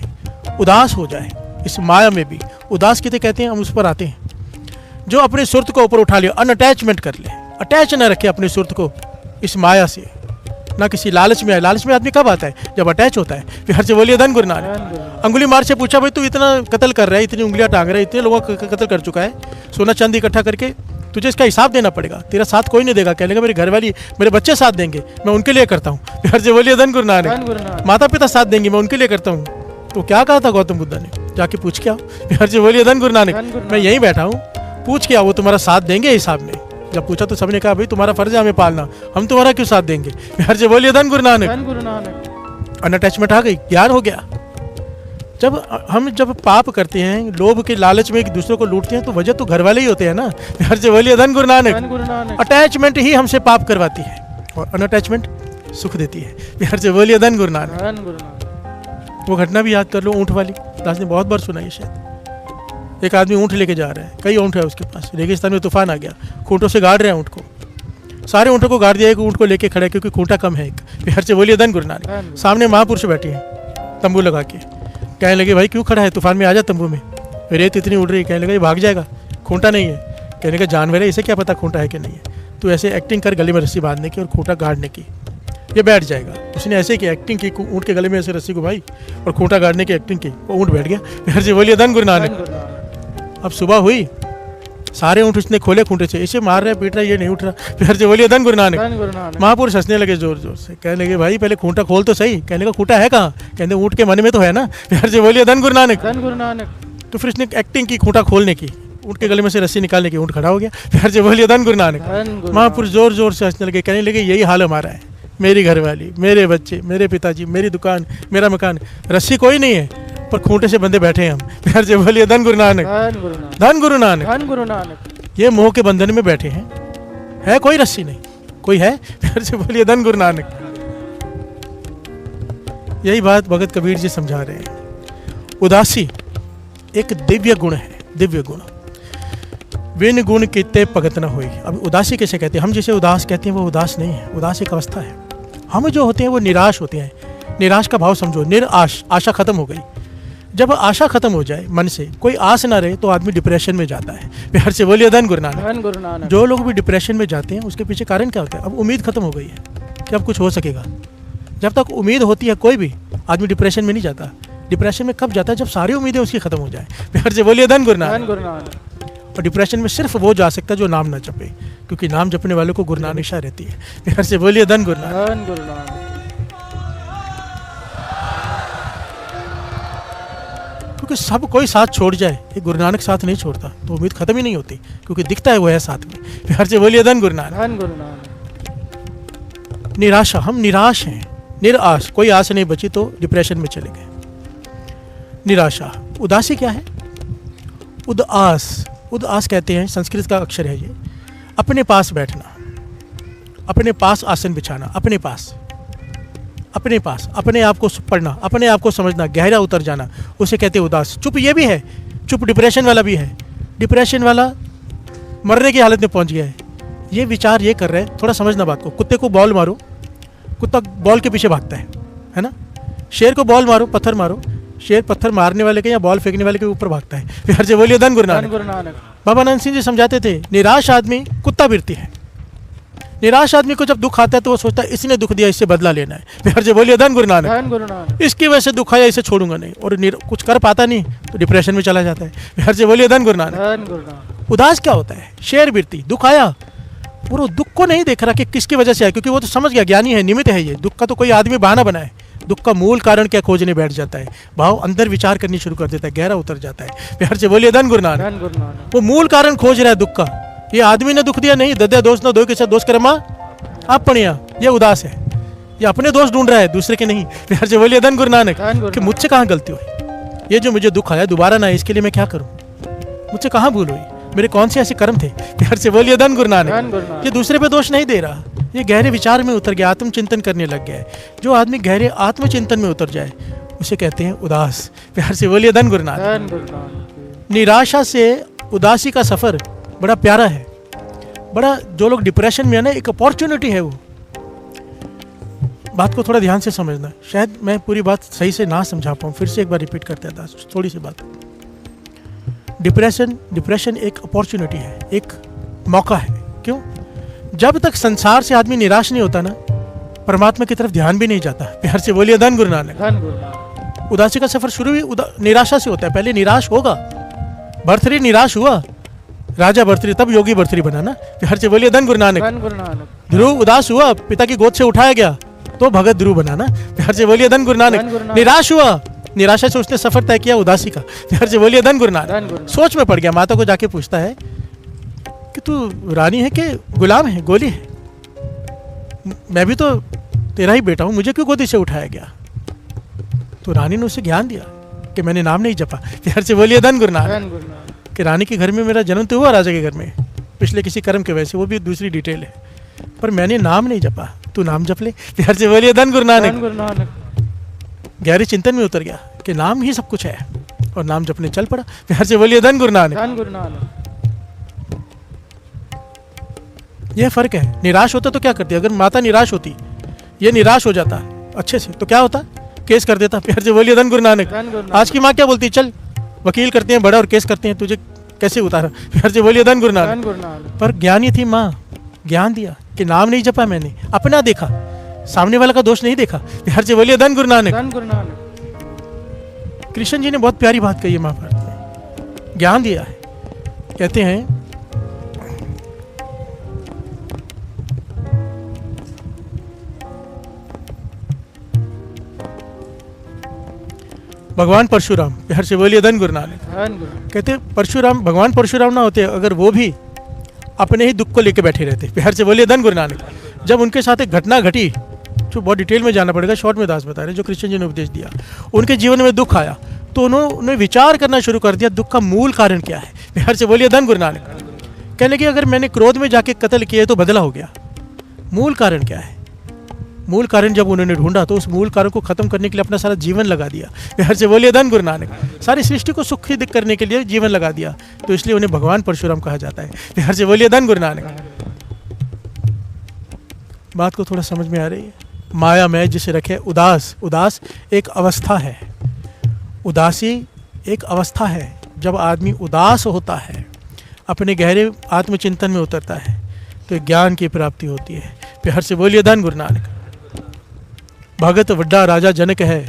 उदास हो जाए, इस माया में भी उदास किसे कहते हैं, हम उस पर आते हैं। जो अपने सुरत को ऊपर उठा ले, अनअटैचमेंट कर ले, अटैच न रखे अपने सुरत को इस माया से, ना किसी लालच में आए। लालच में आदमी कब आता है? जब अटैच होता है। प्यार से बोलिए धन गुरु नानक। अंगुली मार से पूछा भाई तू इतना कत्ल कर रहा है, इतनी उंगलियां टांग रहा है, इतने लोगों का कत्ल कर चुका है, सोना चांदी इकट्ठा करके, तुझे इसका हिसाब देना पड़ेगा, तेरा साथ कोई नहीं देगा। कहने लगा मेरी घरवाली, मेरे बच्चे साथ देंगे, मैं उनके लिए करता हूँ। प्यार से बोलिए धन गुरु नानक। माता पिता साथ देंगे, मैं उनके लिए करता हूँ। तो क्या कहा था गौतम बुद्ध ने? जाके पूछ के आओ। प्यार से बोलिए धन गुरु नानक। मैं यहीं बैठा हूँ, पूछ के आओ, वो तुम्हारा साथ देंगे हिसाब में। जब पूछा तो सबने कहा भाई तुम्हारा फर्ज है हमें पालना, हम तुम्हारा क्यों साथ देंगे। प्यार से बोलिए धन गुरु नानक। अनअटैचमेंट आ गई, ज्ञान हो गया। जब पाप करते हैं, लोभ के लालच में एक दूसरे को लूटते हैं, तो वजह तो घर वाले ही होते हैं ना। प्यार से बोलिए धन गुरु नानक। अटैचमेंट ही हमसे पाप करवाती है और अनअटैचमेंट सुख देती है। प्यार से बोलिए धन गुरु नानक। वो घटना भी याद कर लो, ऊँट वाली, दास ने बहुत बार सुनाई शायद। एक आदमी ऊँट लेके जा रहा है, कई ऊँट है उसके पास, रेगिस्तान में तूफान आ गया, खूंटों से गाड़ रहे हैं ऊँट को, सारे ऊँटों को गाड़ दिया, एक ऊँट को लेके खड़े क्योंकि खूंटा कम है एक। प्यार से बोलिए धन गुरु नानक। सामने महापुरुष बैठे हैं तंबू लगा के, कहने लगे भाई क्यों खड़ा है, तूफान में आ जा तंबू में, रेत इतनी उड़ रही है। कहने लगा ये भाग जाएगा, खूंटा नहीं है। कहने का जानवर है, इसे क्या पता खूंटा है कि नहीं है, तो ऐसे एक्टिंग कर गले में रस्सी बांधने की और खूंटा गाड़ने की, ये बैठ जाएगा। उसने ऐसे की एक्टिंग की, ऊँट के गले में ऐसे रस्सी घुमाई और खूंटा गाड़ने की एक्टिंग की, वो ऊँट बैठ गया। प्यार से बोलिए धन गुरु नानक। अब सुबह हुई, सारे ऊँट उसने खोले खूंटे से, इसे मार रहे पीट रहा, ये नहीं उठ रहा। प्यार से बोलिए धन गुरु नानक। महापुरुष हंसने लगे जोर जोर से, कहने लगे भाई पहले खूंटा खोल तो सही। कहने का खूंटा है कहाँ? कहते ऊँट के मन में तो है ना। प्यार से बोलिए धन गुरु नानक। तो फिर उसने एक्टिंग की खूंटा खोलने की, ऊँट के गले में से रस्सी निकालने की, ऊँट खड़ा हो गया। प्यार से बोलिए धन गुरु नानक। महापुरुष जोर जोर से हंसने लगे, कहने लगे यही हाल हमारा है, मेरी घरवाली, मेरे बच्चे, मेरे पिताजी, मेरी दुकान, मेरा मकान, रस्सी कोई नहीं है पर खूंटे से बंधे बैठे हैं हम। प्यार से बोलिए धन गुरु नानक। धन गुरु नानक। ये मोह के बंधन में बैठे हैं, है कोई रस्सी नहीं, कोई है? प्यार से बोलिए धन गुरु नानक। यही बात भगत कबीर जी समझा रहे हैं। उदासी एक दिव्य गुण है, दिव्य गुण। बिन गुण किते भगत न होई। अब उदासी कैसे कहते हैं? हम जिसे उदास कहते हैं वो उदास नहीं है, उदास एक अवस्था है। हम जो होते हैं वो निराश होते हैं। निराश का भाव समझो, निराश, आशा खत्म हो गई। जब आशा खत्म हो जाए मन से, कोई आस ना रहे, तो आदमी डिप्रेशन में जाता है। प्यार से बोलिए धन गुरु नानक। जो लोग भी डिप्रेशन में जाते हैं उसके पीछे कारण क्या होता है? अब उम्मीद खत्म हो गई है कि अब कुछ हो सकेगा। जब तक उम्मीद होती है कोई भी आदमी डिप्रेशन में नहीं जाता। डिप्रेशन में कब जाता है? जब सारी उम्मीदें उसकी खत्म हो जाए। प्यार से बोलिए धन गुरु नानक। और डिप्रेशन में सिर्फ वो जा सकता है जो नाम ना जपे, क्योंकि नाम जपने वालों को गुरु नानक निशा रहती है। प्यार से बोलिए धन गुरु नानक। धन गुरु नानक। क्योंकि सब कोई साथ छोड़ जाए, ये गुरु नानक साथ नहीं छोड़ता, तो उम्मीद खत्म ही नहीं होती, क्योंकि दिखता है वो है साथ में। प्यार से बोलिए धन गुरु नानक। धन गुरु नानक। निराशा, हम निराश हैं, निराश, कोई आस नहीं बची तो डिप्रेशन में चले गए। निराशा, उदासी क्या है? उदास, उदास कहते हैं, संस्कृत का अक्षर है ये। अपने पास बैठना, अपने पास आसन बिछाना, अपने पास, अपने पास, अपने आप को पढ़ना, अपने आप को समझना, गहरा उतर जाना, उसे कहते हैं उदास। चुप ये भी है, चुप डिप्रेशन वाला भी है। डिप्रेशन वाला मरने की हालत में पहुंच गया है, ये विचार ये कर रहे हैं। थोड़ा समझना बात को। कुत्ते को बॉल मारो, कुत्ता बॉल के पीछे भागता है ना? शेर को बॉल मारो, पत्थर मारो, शेर पत्थर मारने वाले के या बॉल फेंकने वाले के ऊपर भागता है। प्यार से बोलिए धन गुरु नानक। बाबा नानक सिंह जी समझाते थे, निराश आदमी कुत्ता वृत्ति है। निराश आदमी को जब दुख आता है तो वो सोचता है इसने दुख दिया, इससे बदला लेना है। प्यार से बोलिए धन गुरु नानक। इसकी वजह से दुख आया, इसे छोड़ूंगा नहीं, और कुछ कर पाता नहीं तो डिप्रेशन में चला जाता है। प्यार से बोलिए धन गुरु नानक। उदास क्या होता है? शेर वृत्ति, दुख आया, वो दुख को नहीं देख रहा कि किसकी वजह से आया, क्योंकि वो तो समझ गया, ज्ञानी है, निमित्त है ये। दुख का तो कोई आदमी बहाना बनाए, दुख का मूल कारण क्या खोजने बैठ जाता है। भाव अंदर विचार करनी शुरू कर देता है, गहरा उतर जाता है। प्यार से बोलिए धन गुरु नानक। वो मूल कारण खोज रहा है दुख का। ये आदमी ने दुख दिया नहीं, दद्या दोस्त ना दो के साथ दोस्त करमा आप पढ़िया, ये उदास है, ये अपने दोस्त ढूंढ रहा है, दूसरे के नहीं। प्यार से बोलिए धन गुरु नानक। कि मुझसे कहाँ गलती हुई, ये जो मुझे दुख आया दोबारा ना, इसके लिए मैं क्या करूँ, मुझसे कहाँ भूल हुई, मेरे कौन से ऐसे कर्म थे। प्यार से बोलिए धन गुरु नानक। ये दूसरे पे दोष नहीं दे रहा, ये गहरे विचार में उतर गया, आत्मचिंतन करने लग गया है। जो आदमी गहरे आत्मचिंतन में उतर जाए उसे कहते हैं उदास। प्यार से बोलिए धन गुरु नानक। निराशा से उदासी का सफर बड़ा प्यारा है, बड़ा, जो लोग डिप्रेशन में है ना, एक अपॉर्चुनिटी है वो। बात को थोड़ा ध्यान से समझना, शायद मैं पूरी बात सही से ना समझा पाऊँ, फिर से एक बार रिपीट करता था थोड़ी सी बात। डिप्रेशन एक अपॉर्चुनिटी है, एक मौका है। क्यों? जब तक संसार से आदमी निराश नहीं होता ना, परमात्मा की तरफ ध्यान भी नहीं जाता। प्यार से बोलिए धन गुरु नानक। उदासी का सफर शुरू भी निराशा से होता है। पहले निराश होगा, भर्तृहरि निराश हुआ, राजा भर्तृहरि, तब योगी भर्तृहरि बना ना। प्यार से बोलिए धन गुरु नानक। ध्रुव उदास हुआ, पिता की गोद से उठाया गया तो भगत ध्रुव बना ना। प्यार से बोलिए धन गुरु नानक। निराश हुआ, निराशा से उसने सफर तय किया उदासी का। प्यार से बोलिए धन गुरु नानक। सोच में पड़ गया, माता को जाके पूछता है कि तू रानी है कि गुलाम है, गोली है, मैं भी तो तेरा ही बेटा हूं, मुझे क्यों गोदी से उठाया गया? तो रानी ने उसे ज्ञान दिया कि मैंने नाम नहीं जपा। प्यार से बोलिए धन गुरु नानक। कि रानी के घर में मेरा जन्म तो हुआ, राजा के घर में, पिछले किसी कर्म के वजह से, वो भी दूसरी डिटेल है, पर मैंने नाम नहीं जपा, तू नाम जप ले। प्यार से बोलिए धन गुरु नानक। गहरे चिंतन में उतर गया कि नाम ही सब कुछ है, और नाम जपने चल पड़ा। प्यार से बोलिए धन गुरु नानक। यह फर्क है। निराश होता तो क्या करती? अगर माता निराश होती, ये निराश हो जाता अच्छे से, तो क्या होता? केस कर देता। प्यार से बोलिए धन गुरु नानक। आज की माँ क्या बोलती? चल वकील करते हैं बड़ा और केस करते हैं, तुझे कैसे उतारा? प्यार से बोलिए धन गुरु नानक। पर ज्ञानी थी माँ, ज्ञान दिया कि नाम नहीं जपा मैंने, अपना देखा, सामने वाला का दोष नहीं देखा। प्यार से बोलिए धन गुरु नानक। कृष्ण जी ने बहुत प्यारी बात कही है महाभारत में, ज्ञान दिया है। कहते हैं भगवान परशुराम, प्यार से बोलिए धन गुरु नानक। कहते परशुराम, भगवान परशुराम ना होते अगर वो भी अपने ही दुख को लेके बैठे रहते। प्यार से बोलिए धन गुरु नानक। जब उनके साथ एक घटना घटी, जो बहुत डिटेल में जाना पड़ेगा, शॉर्ट में दास बता रहे, जो कृष्ण जी ने उपदेश दिया, उनके जीवन में दुख आया तो उन्होंने विचार करना शुरू कर दिया, दुख का मूल कारण क्या है। प्यार से बोलिए धन गुरु नानक। कहने लगे अगर मैंने क्रोध में जाके कत्ल किया तो बदला हो गया, मूल कारण क्या है? मूल कारण जब उन्होंने ढूंढा तो उस मूल कारण को खत्म करने के लिए अपना सारा जीवन लगा दिया। प्यार से बोलिए धन गुरु नानक। सारी सृष्टि को सुखी करने के लिए जीवन लगा दिया, तो इसलिए उन्हें भगवान परशुराम कहा जाता है। प्यार से बोलिए धन गुरु नानक। बात को थोड़ा समझ में आ रही है? माया में जिसे रखे उदास, उदास एक अवस्था है। उदासी एक अवस्था है। जब आदमी उदास होता है, अपने गहरे आत्मचिंतन में उतरता है, तो ज्ञान की प्राप्ति होती है। प्यार से बोलिए धन गुरु नानक। भगत वड्डा राजा जनक है,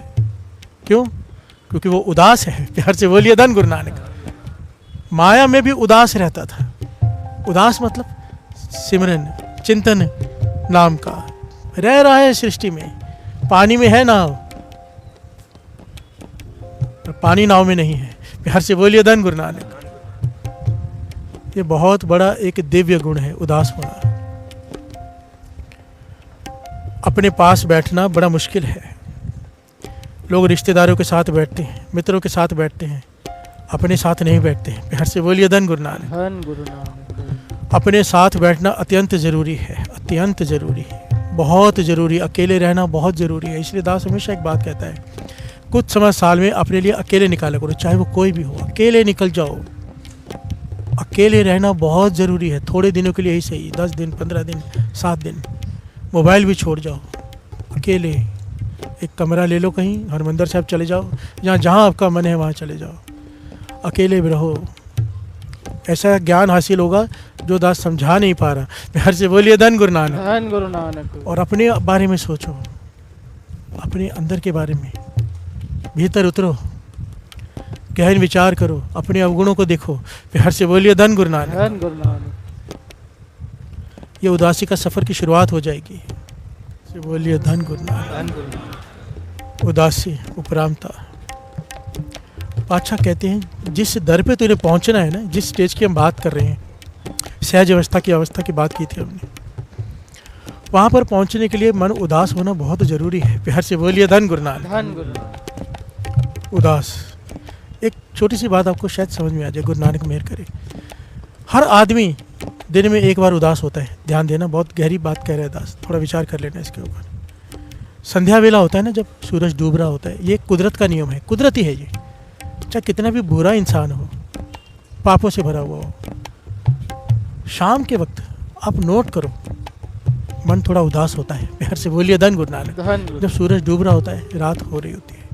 क्यों? क्योंकि वो उदास है। प्यार से बोलिए धन गुरु नानक। माया में भी उदास रहता था। उदास मतलब सिमरन, चिंतन नाम का रह रहा है सृष्टि में। पानी में है नाव, पर पानी नाव में नहीं है। प्यार से बोलिए धन गुरु नानक। ये बहुत बड़ा एक दिव्य गुण है, उदास होना। अपने पास बैठना बड़ा मुश्किल है। लोग रिश्तेदारों के साथ बैठते हैं, मित्रों के साथ बैठते हैं, अपने साथ नहीं बैठते हैं। प्यार से बोलिए धन गुरु नानक। धन गुरु नानक। अपने साथ बैठना अत्यंत जरूरी है, अत्यंत जरूरी है, बहुत जरूरी। अकेले रहना बहुत जरूरी है। इसलिए दास हमेशा एक बात कहता है, कुछ समय साल में अपने लिए अकेले निकाला करो, चाहे वो कोई भी हो, अकेले निकल जाओ। अकेले रहना बहुत ज़रूरी है। थोड़े दिनों के लिए ही सही, 10 दिन, 15 दिन, 7 दिन, मोबाइल भी छोड़ जाओ। अकेले एक कमरा ले लो, कहीं हरमंदिर साहब चले जाओ, जहाँ आपका मन है वहाँ चले जाओ, अकेले भी रहो। ऐसा ज्ञान हासिल होगा जो दास समझा नहीं पा रहा। प्यार से बोलिए धन गुरु नानक। धन गुरु नानक। और अपने बारे में सोचो, अपने अंदर के बारे में, भीतर उतरो, गहन विचार करो, अपने अवगुणों को देखो। प्यार से बोलिए धन गुरु नानक। धन गुरु नानक। ये उदासी का सफर की शुरुआत हो जाएगी। से बोलिए धन गुरु नानक। धन गुरु नानक। उदासी, उपरामता। पातशाह कहते हैं, जिस दर पे तुझे पहुंचना है ना, जिस स्टेज की हम बात कर रहे हैं, सहज अवस्था की बात की थी हमने, वहाँ पर पहुंचने के लिए मन उदास होना बहुत ज़रूरी है। प्यार से बोलिए धन गुरु नानक। धन गुरु नानक। उदास। एक छोटी सी बात आपको शायद समझ में आ जाए, गुरु नानक मेहर करे। हर आदमी दिन में एक बार उदास होता है। ध्यान देना, बहुत गहरी बात कह रहे हैं दास, थोड़ा विचार कर लेना इसके ऊपर। संध्या वेला होता है ना, जब सूरज डूब रहा होता है, ये कुदरत का नियम है, कुदरती है ये। चाहे कितना भी बुरा इंसान हो, पापों से भरा हुआ हो, शाम के वक्त आप नोट करो, मन थोड़ा उदास होता है। प्यार से बोलिए धन गुरु नानक। धन गुरु। जब सूरज डूब रहा होता है, रात हो रही होती है,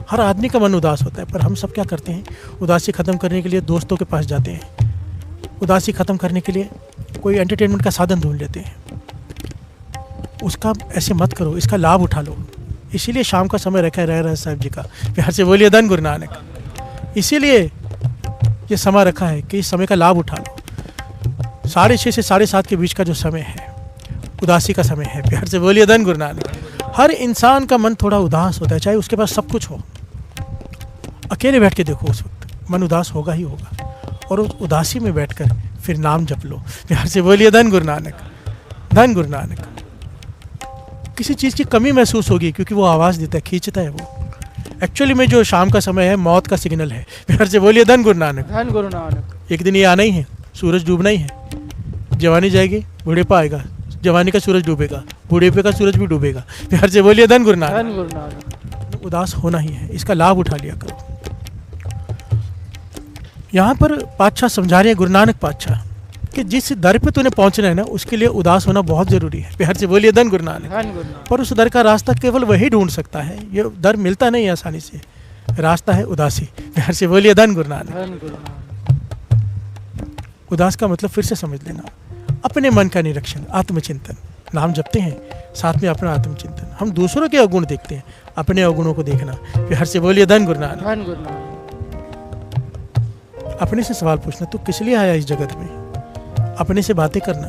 हर आदमी का मन उदास होता है। पर हम सब क्या करते हैं, उदासी ख़त्म करने के लिए दोस्तों के पास जाते हैं, उदासी ख़त्म करने के लिए कोई एंटरटेनमेंट का साधन ढूंढ लेते हैं। उसका ऐसे मत करो, इसका लाभ उठा लो। इसीलिए शाम का समय रखा है रह साहब जी का। प्यार से बोलिए धन गुरु नानक। इसीलिए ये समय रखा है कि इस समय का लाभ उठा लो। 6:30 से 7:30 के बीच का जो समय है, उदासी का समय है। प्यार से बोलिए धन गुरु नानक। हर इंसान का मन थोड़ा उदास होता है, चाहे उसके पास सब कुछ हो। अकेले बैठ के देखो, उस वक्त मन उदास होगा ही होगा। और उस उदासी में बैठकर फिर नाम जप लो। प्यार से बोलिए धन गुरु नानक। धन गुरु नानक। किसी चीज़ की कमी महसूस होगी, क्योंकि वो आवाज़ देता है, खींचता है वो। एक्चुअली में जो शाम का समय है, मौत का सिग्नल है। प्यार से बोलिए धन गुरु नानक। धन गुरु नानक। एक दिन ये आना ही है, सूरज डूबना ही है। जवानी जाएगी, बुढ़ेपा आएगा, जवानी का सूरज डूबेगा, बुढ़ेपे का सूरज भी डूबेगा। प्यार से बोलिए धन गुरु नानक। धन गुरु नानक। उदास होना ही है, इसका लाभ उठा लिया करो। यहाँ पर पातशाह समझा रहे हैं, गुरु नानक पातशाह, कि जिस दर पे तूने पहुंचना है ना, उसके लिए उदास होना बहुत जरूरी है। प्यार से बोलिए धन गुरु नानक। धन गुरु नानक। पर उस दर का रास्ता केवल वही ढूंढ सकता है, ये दर मिलता नहीं है आसानी से। रास्ता है उदासी। प्यार से बोलिए धन गुरु नानक। धन गुरु नानक। उदास का मतलब फिर से समझ लेना, अपने मन का निरीक्षण, आत्मचिंतन। नाम जपते हैं, साथ में अपना आत्मचिंतन। हम दूसरों के अवगुण देखते हैं, अपने अवगुणों को देखना। प्यार से बोलिए धन गुरु नानक। धन गुरु नानक। अपने से सवाल पूछना, तू किस लिए आया इस जगत में? अपने से बातें करना,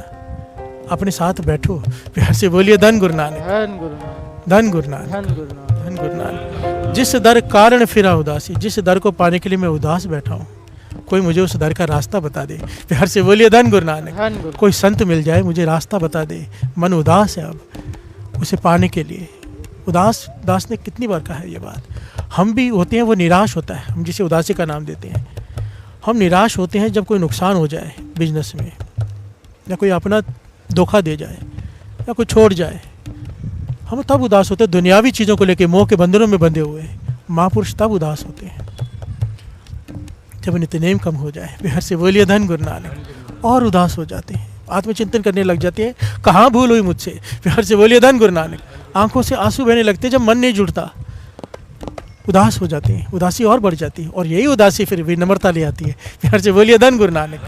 अपने साथ बैठो। प्यार से बोलिए धन गुरु नानक। धन गुरु नानक। धन गुरु नानक। धन गुरु नानक। धन गुरु नानक। जिस दर कारण फिरा उदासी, जिस दर को पाने के लिए मैं उदास बैठा हूँ, कोई मुझे उस दर का रास्ता बता दे। प्यार से बोलिए धन गुरु नानक। धन गुरु। कोई संत मिल जाए, मुझे रास्ता बता दे। मन उदास है अब, उसे पाने के लिए। उदास दास ने कितनी बार कहा है ये बात। हम भी होते हैं, वो निराश होता है, हम जिसे उदासी का नाम देते हैं। हम निराश होते हैं जब कोई नुकसान हो जाए बिजनेस में, या कोई अपना धोखा दे जाए, या कोई छोड़ जाए। हम तब उदास होते हैं, दुनियावी चीज़ों को लेकर मोह के बंधनों में बंधे हुए। महापुरुष तब उदास होते हैं जब नित्यनेम कम हो जाए। प्यार से बोलिए धन गुरु नानक। और उदास हो जाते हैं, आत्मचिंतन करने लग जाते हैं, कहाँ भूल हुई मुझसे। प्यार से बोलिए धन गुरु नानक। आंखों से आंसू बहने लगते हैं जब मन नहीं जुड़ता, उदास हो जाते हैं, उदासी और बढ़ जाती है। और यही उदासी फिर विनम्रता ले आती है। प्यार से बोलिए धन गुरु नानक।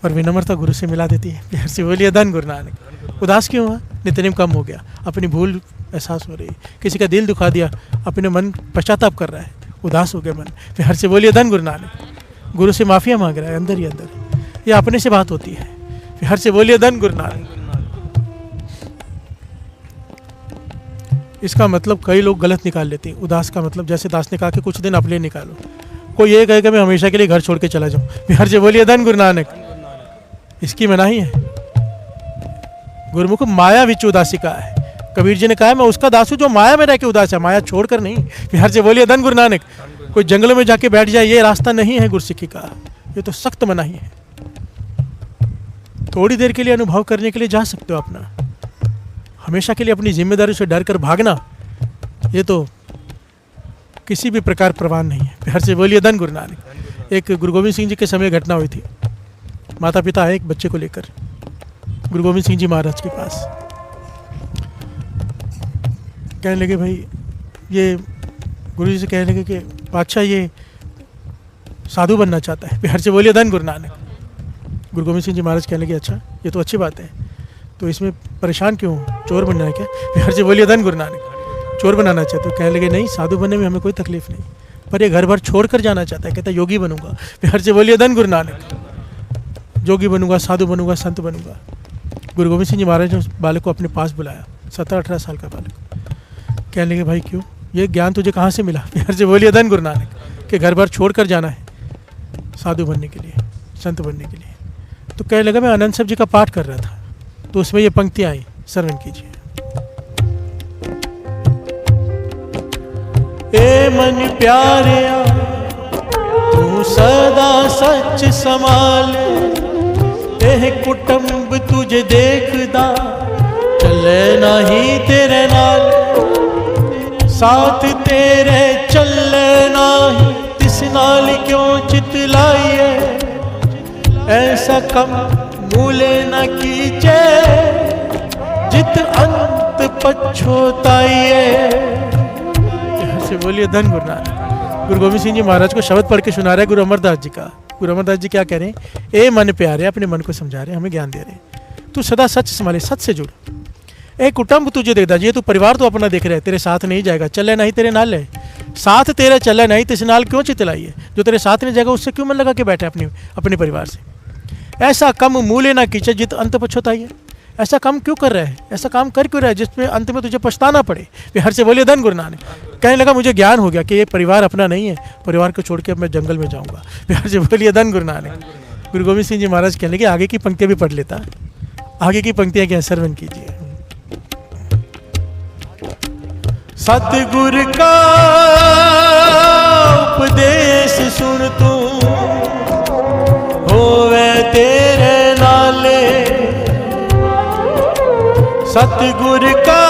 और विनम्रता गुरु से मिला देती है। प्यार से बोलिए धन गुरु नानक। उदास क्यों हुआ? नित्यनेम कम हो गया, अपनी भूल एहसास हो रही, किसी का दिल दुखा दिया, अपने मन पश्चाताप कर रहा है, उदास हो गया मन। प्यार से बोलिए धन गुरु नानक। गुरु से माफिया मांग रहा है अंदर ही अंदर। ये अपने से बात होती है। हर से बोलिए धन गुरु नानक। इसका मतलब कई लोग गलत निकाल लेते हैं। उदास का मतलब जैसे दास ने कहा कि कुछ दिन अपने निकालो। कोई ये कहेगा मैं हमेशा के लिए घर छोड़ के चला जाऊं। हर से बोलिए धन गुरु नानक। इसकी मनाही है। गुरुमुख माया विच उदासी का है। कबीर जी ने कहा मैं उसका दास हूं जो माया में रह के उदास है, माया छोड़कर नहीं। हर से बोलिए धन गुरु नानक। कोई जंगलों में जाके बैठ जाए ये रास्ता नहीं है गुरसिक्की का। ये तो सख्त मनाही है। थोड़ी देर के लिए अनुभव करने के लिए जा सकते हो अपना, हमेशा के लिए अपनी जिम्मेदारी से डर कर भागना ये तो किसी भी प्रकार प्रवान नहीं है। प्यार से बोलिए धन गुरु नानक। एक गुरु गोविंद सिंह जी के समय घटना हुई थी। माता पिता आए एक बच्चे को लेकर गुरु गोविंद सिंह जी महाराज के पास। कहने लगे भाई ये गुरु जी से कहने लगे कि बादशाह ये साधु बनना चाहता है। प्यार से बोलिए धन गुरु नानक। गुरु गोविंद सिंह जी महाराज कहने लगे अच्छा ये तो अच्छी बात है, तो इसमें परेशान क्यों, चोर बनना है क्या? प्यार से बोलिए धन गुरु नानक। चोर बनाना चाहते हो? कहने लगे नहीं, साधु बनने में हमें कोई तकलीफ नहीं, पर ये घर भर छोड़ कर जाना चाहता है। कहता है योगी बनूंगा। प्यार से बोलिए धन गुरु नानक। योगी बनूंगा, साधु बनूंगा, संत बनूंगा। गुरु गोविंद सिंह जी महाराज ने उस बालक को अपने पास बुलाया, 17-18 साल का बालक। कहने लगे भाई क्यों, ये ज्ञान तुझे कहाँ से मिला? प्यार से बोलिए धन गुरु नानक। कि घर भर छोड़ कर जाना है साधु बनने के लिए, संत बनने के लिए। तो कहने लगा मैं आनंद साहब जी का पाठ कर रहा था, तो उसमें ये पंक्तियां आई, श्रवण कीजिए। ए मन प्यारिया तू सदा सच संभाल, एह कुटुंब तुझे देखदा चले नहीं तेरे नाल, साथ तेरे चले नहीं तिस नाल क्यों चितलाइए, ऐसा कम मूले न कीजे जित अंत पछोताइए। से बोलिए धन गुरु नानक। गुरु गोविंद सिंह जी महाराज को शब्द पढ़ के सुना रहे गुरु अमरदास जी का। गुरु अमरदास जी क्या कह रहे हैं? ए मन प्यारे, अपने मन को समझा रहे, हमें ज्ञान दे रहे हैं। तू सदा सच संभाले, सच से जुड़। एक कुटुंब तुझे देखता, ये तू परिवार तो अपना देख रहा है, तेरे साथ नहीं जाएगा, चले नहीं तेरे नाल है, साथ तेरे चले नहीं तिस नाल क्यों चितलाइए। जो तेरे साथ नहीं जाएगा उससे क्यों मन लगा के बैठे अपने परिवार से। ऐसा कम मूल्य ना कीचे जित अंत पछताइए। ऐसा काम क्यों कर रहा है, ऐसा काम कर क्यों रहा है जिसमें अंत में तुझे पछताना पड़े। बिहार से बोलिए धन गुरु नानक। कहने लगा मुझे ज्ञान हो गया कि ये परिवार अपना नहीं है, परिवार को छोड़ के अब मैं जंगल में जाऊंगा। बिहार से बोलिए धन गुरु नानक। गुरु गोविंद सिंह जी महाराज कहने लगे आगे की पंक्तियां भी पढ़ लेता। आगे की पंक्तियां क्या, श्रवण कीजिए। सतगुरु का उपदेश सुन तू होवे तेरे नाले, सतगुरु का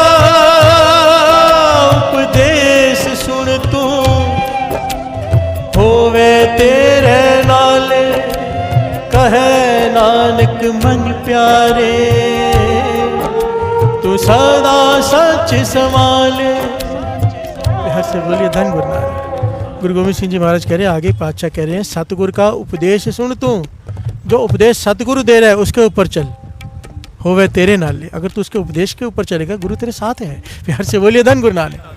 उपदेश सुन तू होवे तेरे नाले, कहे नानक मन प्यारे तू सदा सच संभाले। बिहार से बोलिए धन गुरु नानक। गुरु गोविंद सिंह जी महाराज कह रहे हैं, आगे पातशाह कह रहे हैं सतगुरु का उपदेश सुन तू, जो उपदेश सतगुरु दे रहा है उसके ऊपर चल, होवे तेरे नाले। अगर तू उसके उपदेश के ऊपर चलेगा गुरु तेरे साथ है। प्यार से बोलिए धन गुरु नानक।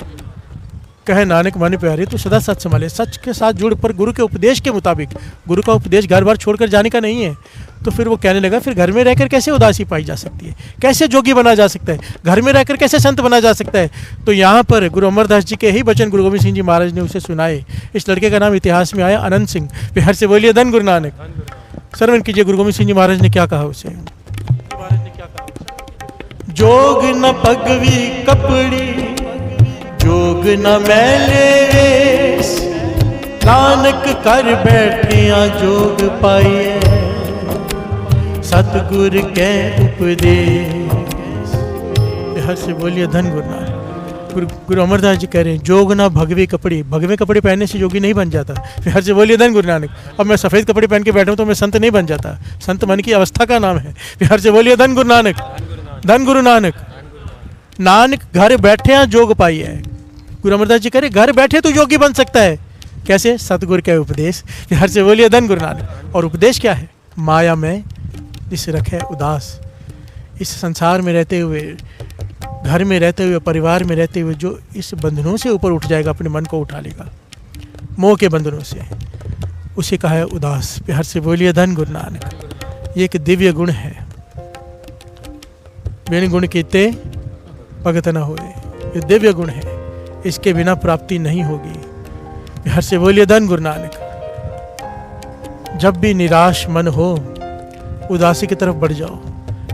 कहे नानक मन प्यारे तू सदा सच संभाले, सच के साथ जुड़, पर गुरु के उपदेश के मुताबिक। गुरु का उपदेश घर बार छोड़कर जाने का नहीं है। तो फिर वो कहने लगा फिर घर में रहकर कैसे उदासी पाई जा सकती है, कैसे जोगी बना जा सकता है, घर में रहकर कैसे संत बना जा सकता है। तो यहाँ पर गुरु अमरदास जी के ही वचन गुरु गोविंद सिंह जी महाराज ने उसे सुनाए। इस लड़के का नाम इतिहास में आया अनंत सिंह। बिहार से बोलिए धन गुरु नानक। श्रवण कीजिए गुरु गोविंद सिंह जी महाराज ने क्या कहा उसे। जोग न पगवी कपड़ी, जोग न मैले वेश, नानक कर बैठिया जोग पाइए, सतगुरु के उपदेश। बिहार से बोलिए धन गुरु नानक। गुरु अमरदास जी कह रहे हैं जोग ना भगवे कपड़े, भगवे कपड़े पहनने से योगी नहीं बन जाता। बिहार से बोलिए धन गुरु नानक। अब मैं सफ़ेद कपड़े पहन के बैठा हूँ तो मैं संत नहीं बन जाता, संत मन की अवस्था का नाम है। बिहार से बोलिए धन गुरु नानक। धन गुरु नानक। नानक घर बैठे जोग पाई है। गुरु अमरदास जी कह रहे घर बैठे तो योगी बन सकता है, कैसे? सतगुरु का उपदेश। बिहार से बोलिए धन गुरु नानक। और उपदेश क्या है? माया में जिसे रखे उदास, इस संसार में रहते हुए, घर में रहते हुए, परिवार में रहते हुए जो इस बंधनों से ऊपर उठ जाएगा, अपने मन को उठा लेगा मोह के बंधनों से, उसे कहा है उदास। प्यार से बोलिए धन गुरु नानक। ये एक दिव्य गुण है। बिन गुण कीते भगत न होए, ये दिव्य गुण है, इसके बिना प्राप्ति नहीं होगी। प्यार से बोलिए धन गुरु नानक। जब भी निराश मन हो उदासी की तरफ बढ़ जाओ।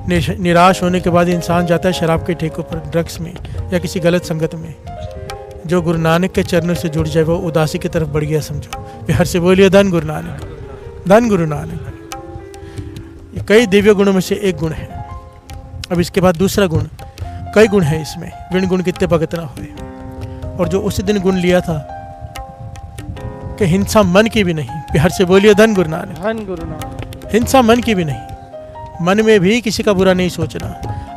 निराश होने के बाद इंसान जाता है शराब के ठेकों पर, ड्रग्स में या किसी गलत संगत में। जो गुरु नानक के चरणों से जुड़ जाए वो उदासी की तरफ बढ़ गया समझो। प्यार से बोलिए धन गुरु नानक, धन गुरु नानक। ये कई दिव्य गुणों में से एक गुण है। अब इसके बाद दूसरा गुण, कई गुण है इसमें। विण गुण कितने भगत ना हुए। और जो उसी दिन गुण लिया था कि हिंसा मन की भी नहीं। प्यार से बोलिए धन गुरु नानक, धन गुरु नानक। हिंसा मन की भी नहीं। मन में भी किसी का बुरा नहीं सोचना।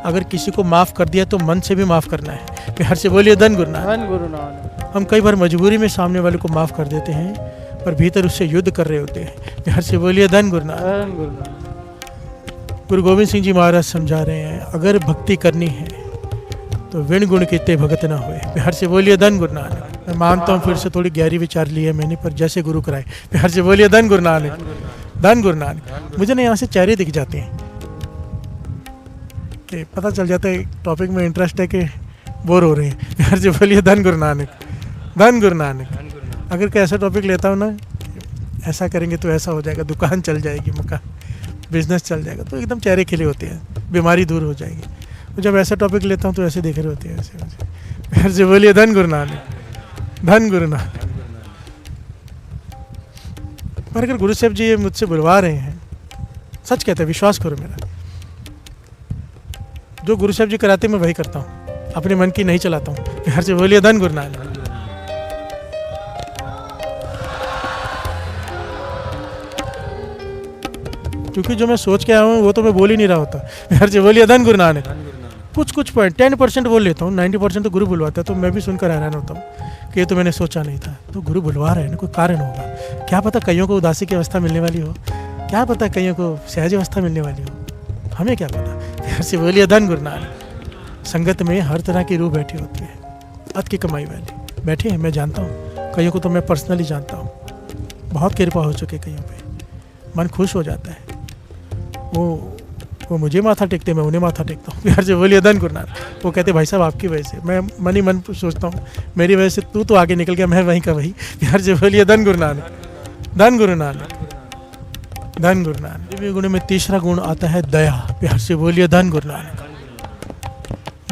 अगर किसी को माफ कर दिया तो मन से भी माफ करना है। प्यार से बोलिए धन गुरु नानक, धन गुरु नानक। हम कई बार मजबूरी में सामने वाले को माफ कर देते हैं, पर भीतर उससे युद्ध कर रहे होते हैं। प्यार से बोलिए धन गुरु नानक, धन गुरु नानक। गुरु गोविंद सिंह जी महाराज समझा रहे हैं, अगर भक्ति करनी है तो विण गुण कीते भगत ना हुए। प्यार से बोलिए धन गुरु नानक। मैं मानता हूँ फिर से थोड़ी गहरी विचार ली है मैंने, पर जैसे गुरु कराए। प्यार से बोलिए धन गुरु नानक, धन गुरु नानक। मुझे ना यहाँ से चेहरे दिख जाते हैं कि पता चल जाता है टॉपिक में इंटरेस्ट है कि बोर हो रहे हैं। प्यार से बोलिए धन गुरु नानक, धन गुरु नानक। अगर कोई ऐसा टॉपिक लेता हूँ ना, ऐसा करेंगे तो ऐसा हो जाएगा, दुकान चल जाएगी, मकान बिजनेस चल जाएगा, तो एकदम चेहरे खिले होते हैं, बीमारी दूर हो जाएगी। तो जब ऐसा टॉपिक लेता हूँ तो ऐसे देख रहे होते हैं ऐसे मुझे। प्यार से बोलिए धन गुरु नानक, धन गुरु नानक। पर अगर गुरु साहब जी ये मुझसे बुलवा रहे हैं, सच कहते हैं, विश्वास करो मेरा, जो गुरु साहब जी कराते मैं वही करता हूँ, अपने मन की नहीं चलाता हूँ। प्यार से बोलिए धन गुरु नानक। क्योंकि जो मैं सोच के आया हूँ वो तो मैं बोल ही नहीं रहा होता। प्यार से बोलिए धन गुरु नानक। कुछ पॉइंट 10% बोल लेता हूँ, 90% तो गुरु बुलवाता है, तो मैं भी सुनकर हैरान होता हूँ कि ये तो मैंने सोचा नहीं था। तो गुरु बुलवा रहे हैं ना, कोई कारण होगा। क्या पता कईयों को उदासी की अवस्था मिलने वाली हो, क्या पता कईयों को सहज अवस्था मिलने वाली हो, हमें क्या पता। प्यार से बोलिए धन गुरु नानक। संगत में हर तरह की रूह बैठी होती है, अत की कमाई वाली बैठे हैं, मैं जानता हूँ। कईयों को तो मैं पर्सनली जानता हूँ, बहुत कृपा हो चुके कईयों पे, मन खुश हो जाता है। वो मुझे माथा टेकते, मैं उन्हें माथा टेकता हूँ। प्यार से बोलिए धन गुरु नानक। वो कहते भाई साहब आपकी वजह से, मैं मन ही मन सोचता हूँ मेरी वजह से तू तो आगे निकल गया, मैं वहीं का वही। प्यार से बोलिए धन गुरु नानक, धन गुरु नानक, धन गुरु नानक। दिव्य गुण में तीसरा गुण आता है दया। प्यार से बोलिए धन गुरु नानक।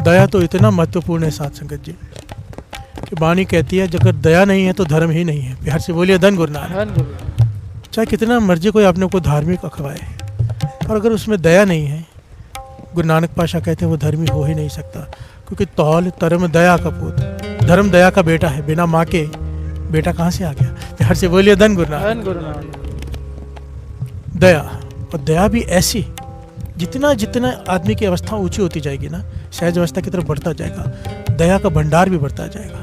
दया तो इतना महत्वपूर्ण है साथ संगत जी कि वाणी कहती है अगर दया नहीं है तो धर्म ही नहीं है। प्यार से बोलिए धन गुरु नानक। चाहे कितना मर्जी कोई अपने को धार्मिक अखवाए, और अगर उसमें दया नहीं है, गुरु नानक पाशा कहते हैं वो धर्मी हो ही नहीं सकता। क्योंकि तौल धर्म दया का पूत, धर्म दया का बेटा है, बिना माँ के बेटा कहाँ से आ गया। प्यार से बोलिए धन गुरु नानक। दया, और दया भी ऐसी, जितना जितना आदमी की अवस्था ऊंची होती जाएगी ना, सहज अवस्था की तरफ बढ़ता जाएगा, दया का भंडार भी बढ़ता जाएगा।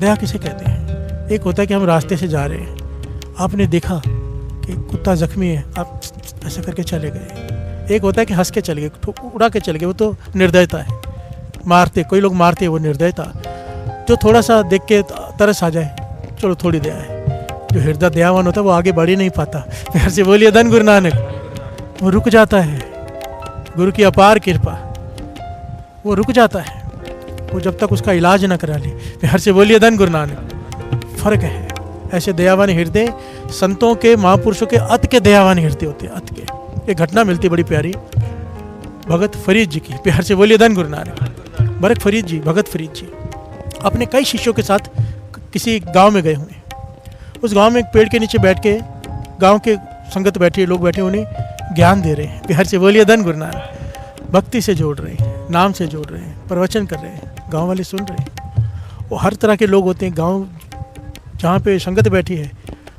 दया किसे कहते हैं? एक होता है कि हम रास्ते से जा रहे हैं, आपने देखा कि कुत्ता जख्मी है, आप ऐसा करके चले गए। एक होता है कि हंस के चले गए, उड़ा के चले गए, वो तो निर्दयता है। मारते, कोई लोग मारते हैं, वो निर्दयता। जो थोड़ा सा देख के तरस आ जाए, चलो थोड़ी दया है। जो हृदय दयावान होता है वो आगे बढ़ ही नहीं पाता। प्यार से बोलिए धन गुरु नानक। वो रुक जाता है, गुरु की अपार कृपा, वो रुक जाता है, वो जब तक उसका इलाज ना करा ले। प्यार से बोलिए धन गुरु नानक। फर्क है। ऐसे दयावान हृदय संतों के, महापुरुषों के अत के दयावान हृदय होते हैं, अत के। एक घटना मिलती बड़ी प्यारी, भगत फरीद जी की। प्यार से बोलिए धन गुरु नानक। बरक फरीद जी, भगत फरीद जी अपने कई शिष्यों के साथ किसी गांव में गए हुए। उस गांव में एक पेड़ के नीचे बैठ के गांव के संगत बैठे लोग बैठे, उन्हें ज्ञान दे रहे हैं। प्यार से बोलिए धन गुरु नानक। भक्ति से जोड़ रहे हैं, नाम से जोड़ रहे हैं, प्रवचन कर रहे हैं, गांव वाले सुन रहे हैं। वो हर तरह के लोग होते हैं गांव जहाँ पे संगत बैठी है,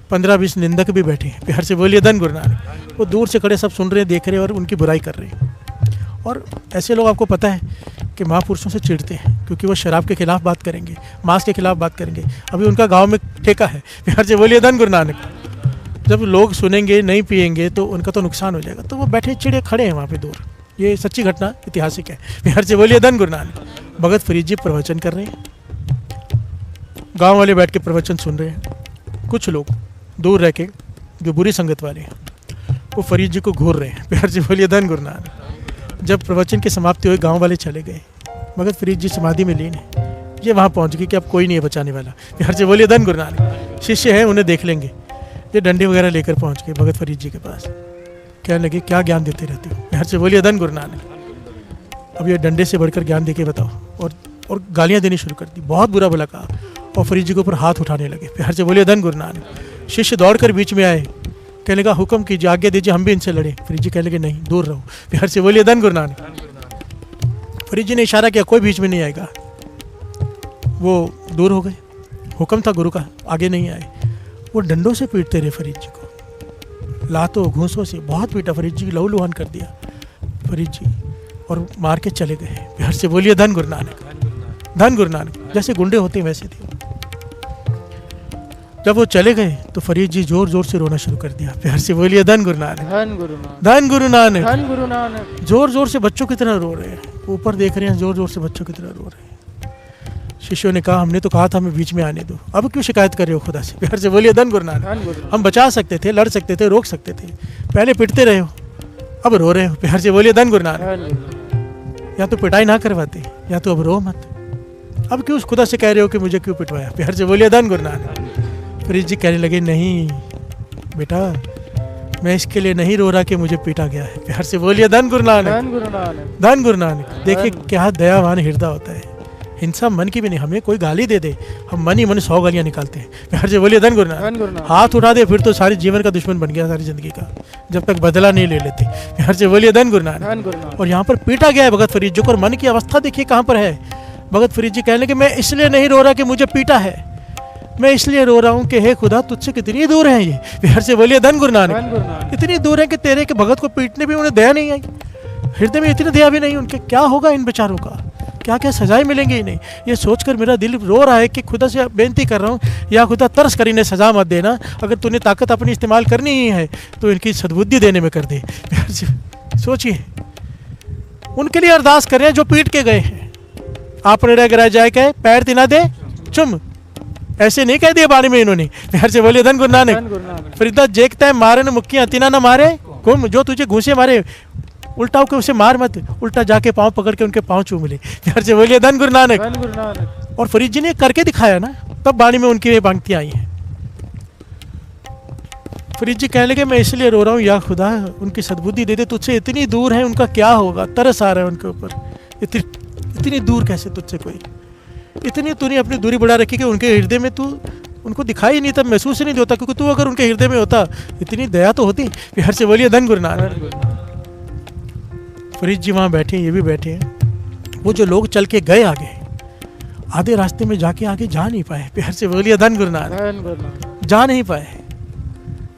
15-20 निंदक भी बैठे हैं। प्यार से बोलिए धन गुरु नानक। वो दूर से खड़े सब सुन रहे हैं, देख रहे हैं और उनकी बुराई कर रहे हैं। और ऐसे लोग आपको पता है कि महापुरुषों से चिढ़ते हैं, क्योंकि वो शराब के खिलाफ बात करेंगे, मांस के खिलाफ बात करेंगे। अभी उनका गांव में ठेका है। प्यार से बोलिए धन गुरु नानक। जब लोग सुनेंगे, नहीं पिएंगे तो उनका तो नुकसान हो जाएगा, तो वो बैठे चिड़े खड़े हैं वहाँ पे दूर। ये सच्ची घटना, ऐतिहासिक है। प्यार से बोलिए धन गुरु नानक। भगत फरीद जी प्रवचन कर रहे हैं, गाँव वाले बैठ के प्रवचन सुन रहे हैं। कुछ लोग दूर रह के जो बुरी संगत वाले हैं वो फरीद जी को घूर रहे हैं। प्यार से बोलिए धन गुरु नानक। जब प्रवचन की समाप्ति हुई गांव वाले चले गए, मगर फरीद जी समाधि में लीन है। ये वहाँ पहुँच गए कि अब कोई नहीं है बचाने वाला। प्यार से बोलिए धन गुरु नानक। शिष्य हैं, उन्हें देख लेंगे। ये डंडे वगैरह लेकर पहुँच गए भगत फरीद जी के पास। कहने लगे क्या ज्ञान देते रहते हो? प्यार से बोलिए धन गुरु नानक। अब ये डंडे से बढ़कर ज्ञान दे के बताओ। और गालियाँ देनी शुरू कर दी, बहुत बुरा भला कहा और फरीद जी के ऊपर हाथ उठाने लगे। प्यार से बोलिए धन गुरु नानक। शिष्य दौड़कर बीच में आए, कहने लगा हुक्म कीजिए, आज्ञा दीजिए, हम भी इनसे लड़े। फरीद जी कहने लगे नहीं, दूर रहो। प्यार से बोलिए धन गुरु नानक। फरीद जी ने इशारा किया कोई बीच में नहीं आएगा। वो दूर हो गए। हुक्म था गुरु का, आगे नहीं आए। वो डंडों से पीटते रहे फरीद जी को, लातों घूंसों से बहुत पीटा। फरीद जी लहू लुहान कर दिया फरीद जी और मार के चले गए। प्यार से बोलिए धन गुरु नानक। धन गुरु नानक। जैसे गुंडे होते हैं वैसे थे। जब वो चले गए तो फरीद जी जोर जोर से रोना शुरू कर दिया। प्यार से बोलिए धन गुरु नानक। धन गुरु नानक। धन गुरु नानक। धन गुरु नानक। जोर जोर से बच्चों की तरह रो रहे हैं, ऊपर देख रहे हैं, जोर जोर से बच्चों की तरह रो रहे हैं। शिष्यों ने कहा हमने तो कहा था हमें बीच में आने दो, अब क्यों शिकायत कर रहे हो खुदा से? प्यार से बोलिए धन गुरु नानक। हम बचा सकते थे, लड़ सकते थे, रोक सकते थे, पहले पिटते रहे हो, अब रो रहे हो। प्यार से बोलिए धन गुरु नानक। या तो पिटाई ना करवाते, या तो अब रो मत। अब क्यों उस खुदा से कह रहे हो कि मुझे क्यों पिटवाया? प्यार से बोलिए धन गुरु नानक। फरीद जी कहने लगे नहीं बेटा, मैं इसके लिए नहीं रो रहा कि मुझे पीटा गया है। प्यार से बोलिए धन गुरु नानक। धन गुरु नानक। धन गुरु नानक। देखिए क्या दयावान हृदय होता है। हिंसा मन की भी नहीं, हमें कोई गाली दे दे हम मन ही मन 100 गालियां निकालते हैं। प्यार से बोलिए धन गुरु नानक। हाथ उठा दे फिर तो सारी जीवन का दुश्मन बन गया, सारी जिंदगी का, जब तक बदला नहीं ले लेते। प्यार से बोलिए धन गुरु नानक। और यहाँ पर पीटा गया है भगत फरीद जी को, और मन की अवस्था देखिए कहाँ पर है। भगत फरीद जी कहने कि मैं इसलिए नहीं रो रहा कि मुझे पीटा है, मैं इसलिए रो रहा हूँ कि हे खुदा तुझसे कितनी दूर है ये। प्यार से बोलिए धन गुरु नानक। इतनी दूर है कि तेरे के भगत को पीटने भी उन्हें दया नहीं आई, हृदय में इतनी दया भी नहीं उनके। क्या होगा इन बेचारों का, क्या क्या सजाएं मिलेंगी इन्हें, ये सोचकर मेरा दिल रो रहा है कि खुदा से बेनती कर रहा हूँ, या खुदा तरस कर इन्हें सजा मत देना। अगर तूने ताकत अपनी इस्तेमाल करनी ही है तो इनकी सद्बुद्धि देने में कर दे। प्यार से सोचिए, उनके लिए अरदास करें जो पीट के गए हैं। आपने रह जाए कहे पैर तिना दे चुम, ऐसे नहीं कह दिया बारे में इन्होंने। प्यार से बोलिए धन गुरु नानक। फरीदा देखता है मारे न मुक्कियां तिना ना मारे कुम, जो तुझे घूसे मारे उल्टा होकर उसे मार मत, उल्टा जाके पांव पकड़ के उनके पांव चूम ले। प्यार से बोलिए धन गुरु नानक। और फरीद जी ने करके दिखाया ना, तब बाणी में उनकी ये पंक्तियां आई हैं। फरीद जी कहने लगे मैं इसलिए रो रहा हूँ, या खुदा उनकी सद्बुद्धि दे दे, तुझसे इतनी दूर है, उनका क्या होगा, तरस आ रहा है उनके ऊपर। इतनी दूर कैसे तुझसे कोई, इतनी तूने अपनी दूरी बढ़ा रखी कि उनके हृदय में तू उनको दिखाई नहीं, तब महसूस ही नहीं होता, क्योंकि तू अगर उनके हृदय में होता इतनी दया तो होती। प्यार से बोलिए धन गुरु नानक। फरीद जी वहाँ बैठे हैं, ये भी बैठे हैं। वो जो लोग चल के गए आगे, आधे रास्ते में जाके आगे जा नहीं पाए। प्यार से बोलिए धन गुरु नानक। जा नहीं पाए,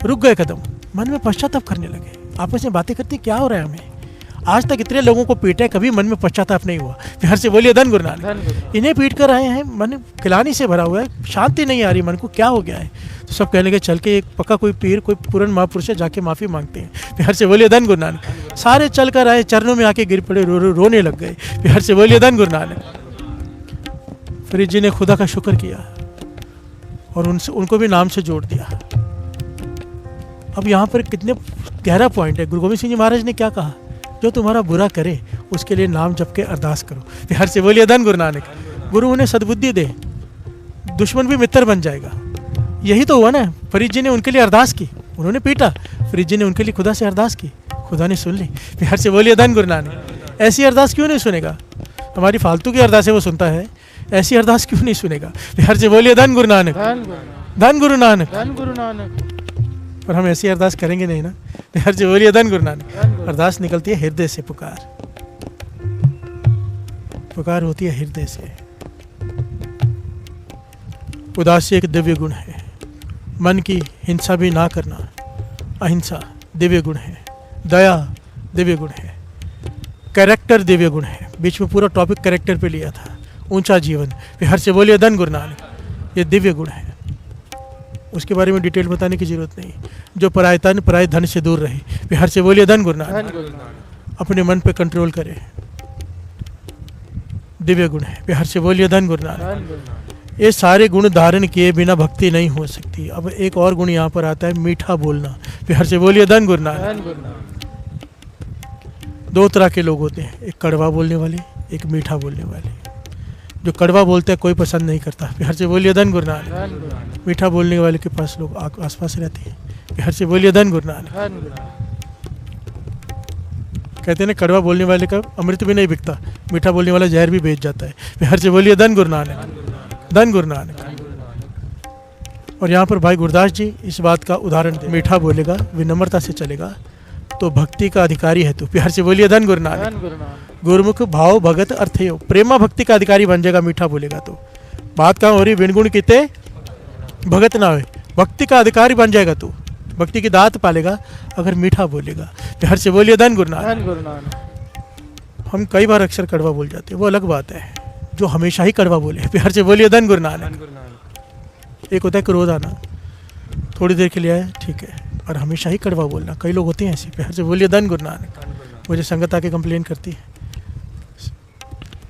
रुक गए कदम, मन में पश्चाताप करने लगे, आपस में बातें करते क्या हो रहा है हमें, आज तक इतने लोगों को पीटे, कभी मन में पश्चाताप नहीं हुआ। प्यार से बोलिए धन गुरु नानक। इन्हें पीट कर आए हैं, मन खिलानी से भरा हुआ है, शांति नहीं आ रही मन को, क्या हो गया है? तो सब कहने लगे चल के एक पक्का कोई पीर, कोई पूर्ण महापुरुष है, जाके माफी मांगते हैं। प्यार से बोलिए धन गुरु नानक। सारे चल कर आए, चरणों में आके गिर पड़े, रोने लग गए। प्यार से बोलिए धन गुरु नानक। फरीद जी ने खुदा का शुक्र किया और उनको भी नाम से जोड़ दिया। अब यहाँ पर कितने गहरा पॉइंट है। गुरु गोविंद सिंह जी महाराज ने क्या कहा, जो तुम्हारा बुरा करे उसके लिए नाम जप के अरदास करो। प्यार से बोलिए धन गुरु नानक। गुरु उन्हें सद्बुद्धि दे, दुश्मन भी मित्र बन जाएगा। यही तो हुआ ना, फरीद जी ने उनके लिए अरदास की, उन्होंने पीटा, फरीद जी ने उनके लिए खुदा से अरदास की, खुदा ने सुन ली। प्यार से बोलिए धन गुरु नानक। ऐसी अरदास क्यों नहीं सुनेगा? हमारी फालतू की अरदास है वो सुनता है, ऐसी अरदास क्यों नहीं सुनेगा? प्यार से बोलिए धन गुरु नानक। धन गुरु नानक। धन गुरु नानक। पर हम ऐसी अरदास करेंगे नहीं ना। प्यार से बोलिए धन गुरु नानक। अरदास निकलती है हृदय से, पुकार होती है हृदय से। उदासी एक दिव्य गुण है, मन की हिंसा भी ना करना, अहिंसा दिव्य गुण है, दया दिव्य गुण है, कैरेक्टर दिव्य गुण है। बीच में पूरा टॉपिक कैरेक्टर पे लिया था, ऊंचा जीवन। प्यार से बोलिए धन गुरु नानक। ये दिव्य गुण है, उसके बारे में डिटेल बताने की जरूरत नहीं। जो पराय तन पराय धन से दूर रहे। प्यार से बोलिए धन गुरु नानक। अपने मन पे कंट्रोल करे, दिव्य गुण है। प्यार से बोलिए धन गुरु नानक। ये सारे गुण धारण किए बिना भक्ति नहीं हो सकती। अब एक और गुण यहाँ पर आता है, मीठा बोलना। प्यार से बोलिए धन गुरु नानक। धन गुरु नानक। दो तरह के लोग होते हैं, एक कड़वा बोलने वाले, एक मीठा बोलने वाले। जो कड़वा बोलते हैं कोई पसंद नहीं करता। प्यार से बोलिए धन गुरु नानक। धन गुरु नानक। मीठा बोलने वाले के पास लोग आसपास रहते हैं। प्यार से बोलिए धन गुरु नानक। धन गुरु नानक। कहते हैं ना, कड़वा बोलने वाले का अमृत भी नहीं बिकता, मीठा बोलने वाला जहर भी बेच जाता है। प्यार से बोलिए धन गुरु नानक। धन गुरु नानक। और यहाँ पर भाई गुरदास जी इस बात का उदाहरण दे, मीठा बोलेगा, विनम्रता से चलेगा तो भक्ति का अधिकारी है तू। प्यार से बोलिए धन गुरु नानक। धन गुरु नानक। गुरुमुख भाव भगत अर्थयो, प्रेमा भक्ति का अधिकारी बन जाएगा मीठा बोलेगा तो। बात कहाँ हो रही, विनगुण किते भगत ना हो, भक्ति का अधिकारी बन जाएगा तू, भक्ति की दात पालेगा अगर मीठा बोलेगा। प्यार से बोलिए धन गुरु नानक। धन गुरु नानक। हम कई बार अक्सर कड़वा बोल जाते हैं, वो अलग बात है। जो हमेशा ही कड़वा बोले, प्यार से बोलिए धन गुरु नानक। धन गुरु नानक। एक होता है क्रोध आना, थोड़ी देर के लिए आया ठीक है, और हमेशा ही कड़वा बोलना, कई लोग होते हैं ऐसे। प्यार से बोलिए धन गुरु नानक। मुझे संगत आके कंप्लेन करती है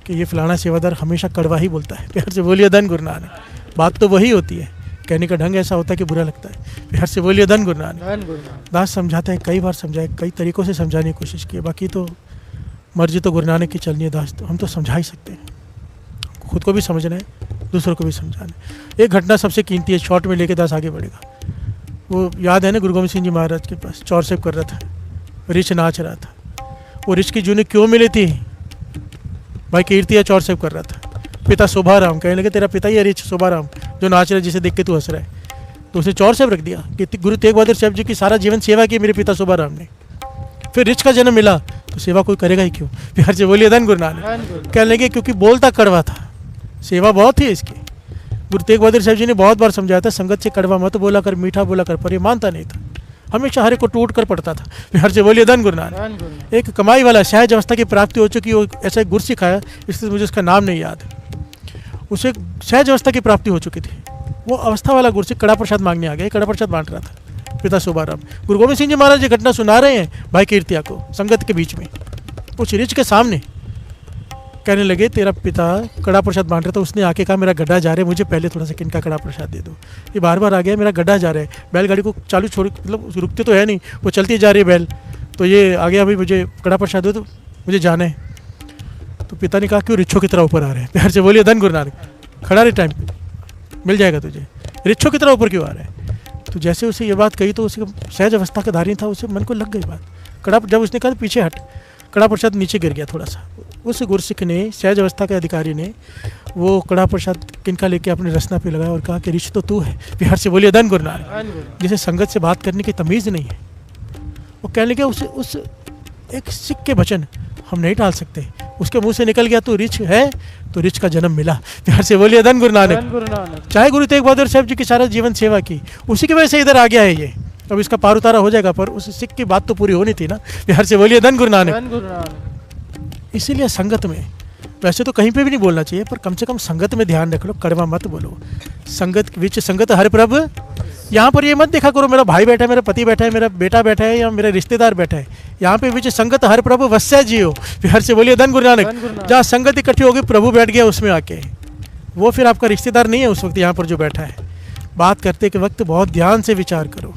कि ये फलाना सेवादार हमेशा कड़वा ही बोलता है। प्यार से बोलिए धन गुरु नानक। बात तो वही होती है, कहने का ढंग ऐसा होता है कि बुरा लगता है। प्यार से बोलिए धन गुरु नानक। धन गुरु नानक। दास समझाते हैं, कई बार समझाए, कई तरीकों से समझाने की कोशिश की, बाकी तो मर्जी तो गुरु नानक की चलनी है। दास तो हम तो समझा ही सकते हैं, खुद को भी समझना है, दूसरों को भी समझाना है। एक घटना सबसे कीमती है, शॉर्ट में लेके दास आगे बढ़ेगा। वो याद है ना, गुरु गोविंद सिंह जी महाराज के पास चौर सेव कर रहा था, रिछ नाच रहा था। वो रिछ की जूनी क्यों मिली थी, भाई कीर्तिया चौर सेव कर रहा था। पिता शोभाराम कहने लगे, तेरा पिता ही है रिछ शोभाराम जो नाच रहा है, जिसे देख के तू हंस रहा है। तो उसने चौर सेव रख दिया कि गुरु तेग बहादुर साहब जी की सारा जीवन सेवा की मेरे पिता शोभाराम ने, फिर रिछ का जन्म मिला तो सेवा कोई करेगा ही क्यों। प्यार से बोलिए धन गुरु नानक। धन गुरु नानक। कहने लगे क्योंकि बोलता कड़वा था, सेवा बहुत थी इसकी। गुरु तेग बहादुर साहब जी ने बहुत बार समझाया था, संगत से कड़वा मत बोला कर, मीठा बोला कर, पर ये मानता नहीं था, हमेशा हर एक को टूट कर पड़ता था। प्यार से बोलिए धन गुरु नानक। धन गुरु नानक। एक कमाई वाला सहज अवस्था की प्राप्ति हो चुकी, वो ऐसा एक गुर सिखाया, इसलिए मुझे उसका नाम नहीं याद, उसे सहज अवस्था की प्राप्ति हो चुकी थी। वो अवस्था वाला गुरु से कड़ा प्रसाद मांगने आ गया, कड़ा प्रसाद बांट रहा था पिता शोभाराम। गुरु गोविंद सिंह जी महाराज ये घटना सुना रहे हैं भाई कीर्तिया को संगत के बीच में, उस रिच के सामने। कहने लगे, तेरा पिता कड़ा प्रसाद बांट रहा था, उसने आके कहा मेरा गड्ढा जा रहा है, मुझे पहले थोड़ा सा किनका कड़ा प्रसाद दे दो। ये बार बार आ गया, मेरा गड्ढा जा रहा है, बैलगाड़ी को चालू छोड़, मतलब रुकते तो है नहीं, वो चलती जा रही है बैल, तो ये आ गया, भाई मुझे कड़ा प्रसाद दो, तो मुझे जाना है। तो पिता ने कहा क्यों रिच्छों की तरह ऊपर आ रहे हैं। प्यार से बोलिए धन गुरु नानक। खड़ा रहे, टाइम मिल जाएगा तुझे, रिच्छों की तरह ऊपर क्यों आ रहा है। तो जैसे उसे ये बात कही तो उसे सहज अवस्था का धारी था, उसे मन को लग गई बात। कड़ा जब उसने कहा पीछे हट, कड़ा प्रसाद नीचे गिर गया थोड़ा सा। उस गुरसिख ने, सहज अवस्था के अधिकारी ने, वो कड़ा प्रसाद किनका लेके अपने रसना पे लगाया और कहा कि रिच तो तू है। प्यार से बोलिए धन गुरु नानक। धन गुरु नानक। जिसे संगत से बात करने की तमीज़ नहीं है, वो कहने लगे उस एक सिख के वचन हम नहीं टाल सकते। उसके मुंह से निकल गया तो रिच है, तो रिच का जन्म मिला। प्यार से बोलिए धन गुरु नानक। धन गुरु नानक। चाहे गुरु तेग बहादुर साहब जी की सारा जीवन सेवा की, उसी की वजह से इधर आ गया है ये। अब इसका पार उतारा हो जाएगा, पर उस सिख की बात तो पूरी होनी थी ना। प्यार से बोलिए धन गुरु नानक। धन गुरु नानक। इसीलिए संगत में, वैसे तो कहीं पे भी नहीं बोलना चाहिए, पर कम से कम संगत में ध्यान रख लो, कड़वा मत बोलो। संगत विच संगत हर प्रभ, यहाँ पर ये मत देखा करो मेरा भाई बैठा है, मेरा पति बैठा है, मेरा बेटा बैठा है, या मेरा रिश्तेदार बैठा है। यहाँ पे विच संगत हर प्रभु वस्या जियो। प्यार से बोलिए धन गुरु धन गुरु नानक। नानक। जहाँ संगत इकट्ठी होगी, प्रभु बैठ गया उसमें आके, वो फिर आपका रिश्तेदार नहीं है उस वक्त यहाँ पर जो बैठा है। बात करते के वक्त बहुत ध्यान से विचार करो,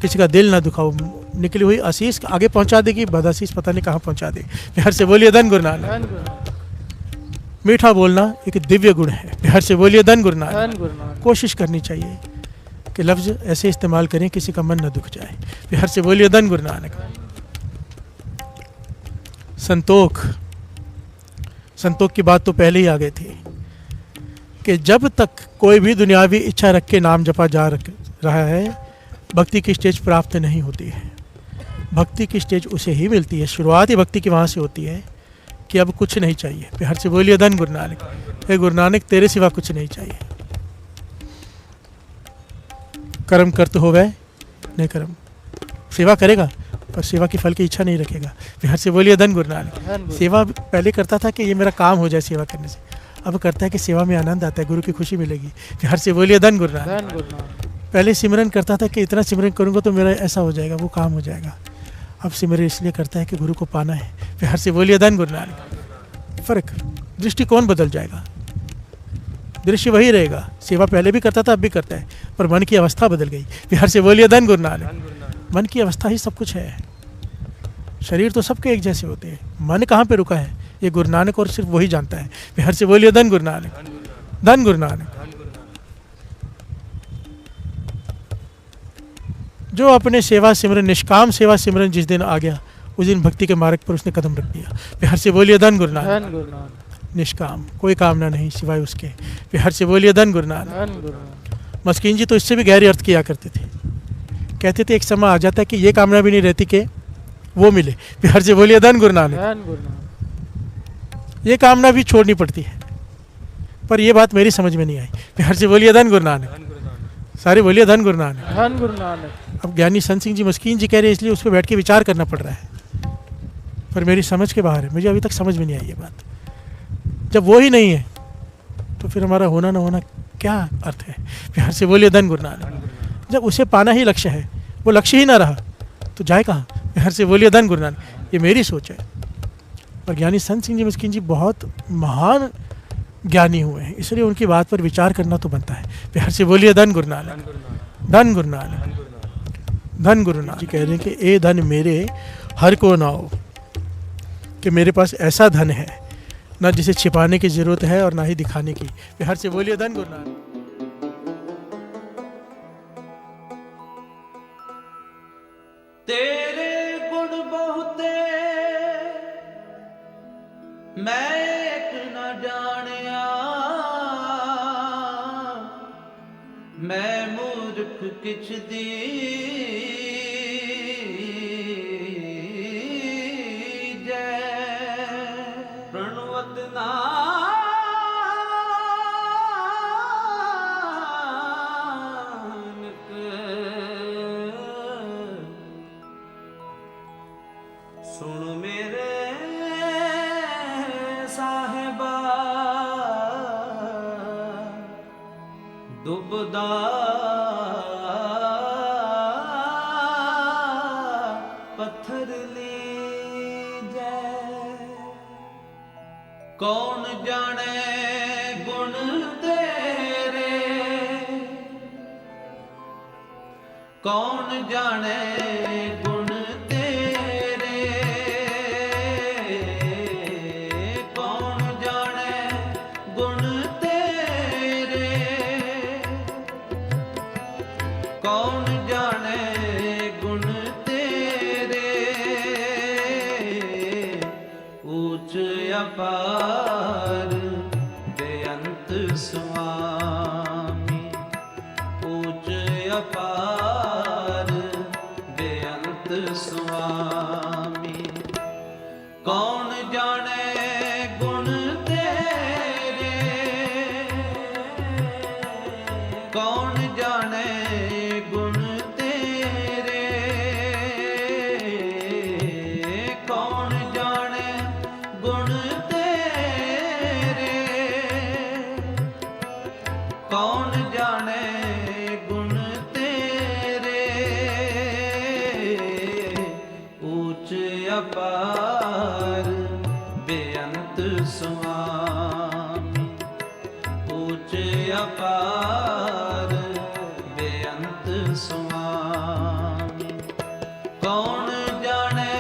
किसी का दिल ना दुखाओ। निकली हुई आशीष आगे पहुंचा देगी, बदआशीष पता नहीं कहाँ पहुंचा दे। प्यार से बोलिए धन गुरु नानक। धन गुरु नानक। मीठा बोलना एक दिव्य गुण है। प्यार से बोलिए धन गुरु नानक। धन गुरु नानक। कोशिश करनी चाहिए कि लफ्ज़ ऐसे इस्तेमाल करें किसी का मन न दुख जाए। प्यार से बोलिए धन गुरु नानक। संतोख, संतोख की बात तो पहले ही आ गई थी कि जब तक कोई भी दुनियावी इच्छा रख के नाम जपा जा रहा है, भक्ति की स्टेज प्राप्त नहीं होती है। भक्ति की स्टेज उसे ही मिलती है, शुरुआत ही भक्ति की वहाँ से होती है कि अब कुछ नहीं चाहिए। प्यार से बोलिए धन गुरु नानक। हे गुरु नानक, तेरे सिवा कुछ नहीं चाहिए। कर्म करते हो वह नहीं कर्म, सेवा करेगा पर सेवा की फल की इच्छा नहीं रखेगा। प्यार से बोलिए धन गुरु नानक। धन गुरु। सेवा पहले करता था कि ये मेरा काम हो जाए सेवा करने से, अब करता है कि सेवा में आनंद आता है, गुरु की खुशी मिलेगी। प्यार से बोलिए धन गुरु नानक। धन गुरु नानक। पहले सिमरन करता था कि इतना सिमरन करूंगा तो मेरा ऐसा हो जाएगा, वो काम हो जाएगा। अब सिमरन इसलिए करता है कि गुरु को पाना है। प्यार से बोलिए धन गुरु नानक। फर्क, दृष्टिकोण बदल जाएगा। दृश्य वही रहेगा, सेवा पहले भी करता था, अब भी करता है, पर मन की अवस्था बदल गई। बिहार से बोलिए धन गुरु नानक। मन की अवस्था ही सब कुछ है। शरीर तो सबके एक जैसे होते हैं, मन कहाँ पे रुका है ये गुरु नानक और सिर्फ वही जानता है। बिहार से बोलिए धन गुरु नानक, धन गुरु नानक। जो अपने सेवा सिमरन, निष्काम सेवा सिमरन जिस दिन आ गया, उस दिन भक्ति के मार्ग पर उसने कदम रख दिया। बिहार से बोलिए धन गुरु नानक। निष्काम, कोई कामना नहीं सिवाय उसके। बिहार से बोलिए धन गुरु नानक। मस्कीन जी तो इससे भी गहरे अर्थ किया करते थे, कहते थे एक समय आ जाता है कि ये कामना भी नहीं रहती कि वो मिले। बिहार से बोलिए धन गुरु नानक। ये कामना भी छोड़नी पड़ती है, पर ये बात मेरी समझ में नहीं आई। बिहार से बोलिए धन गुरु नानक। सारे बोलिए धन गुरु नानक, धन गुरु नानक। अब ज्ञानी संत सिंह जी मस्कीन जी कह रहे हैं, इसलिए उस पर बैठ के विचार करना पड़ रहा है, पर मेरी समझ के बाहर है। मुझे अभी तक समझ में नहीं आई ये बात। जब वो ही नहीं है तो फिर हमारा होना ना होना क्या अर्थ है। बिहार से बोलिए धन गुरु नानक। जब उसे पाना ही लक्ष्य है, वो लक्ष्य ही ना रहा तो जाए कहाँ। बिहार से बोलिए धन गुरु नानक। ये मेरी सोच है, और ज्ञानी संत सिंह जी मस्कीन जी बहुत महान ज्ञानी हुए हैं, इसलिए उनकी बात पर विचार करना तो बनता है। बिहार से बोलिए धन गुरु नानक, धन गुरु नानक, धन गुरु नानक। जी कह रहे हैं कि ए धन मेरे हर को ना हो, कि मेरे पास ऐसा धन है ना जिसे छिपाने की जरूरत है और ना ही दिखाने की। बिहार से बोलिए धन गुरु नानक। तेरे गुण बहुते मैं एक न जानिया, मैं मूर्ख किछ दी सुन मेरे साहिबा दुबदा पत्थर लीजै, कौन जाने गुण तेरे, कौन जाने गुण तेरे, कौन जाने गुण तेरे, कौन जाने गुण तेरे, ऊंच अपार बेअंत स्वामी, ऊंच अपार बेअंत स्वामी, कौन जाने गुण तेरे, कौन जाने गुण तेरे, कौन जाने गुण तेरे, कौन जाने गुण तेरे, ऊंच अपार बेअंत स्वामी, ऊंच अपार बेअंत स्वामी, कौन जाने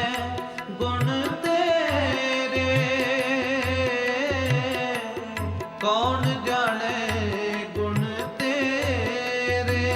गुण तेरे, कौन जाने गुण तेरे।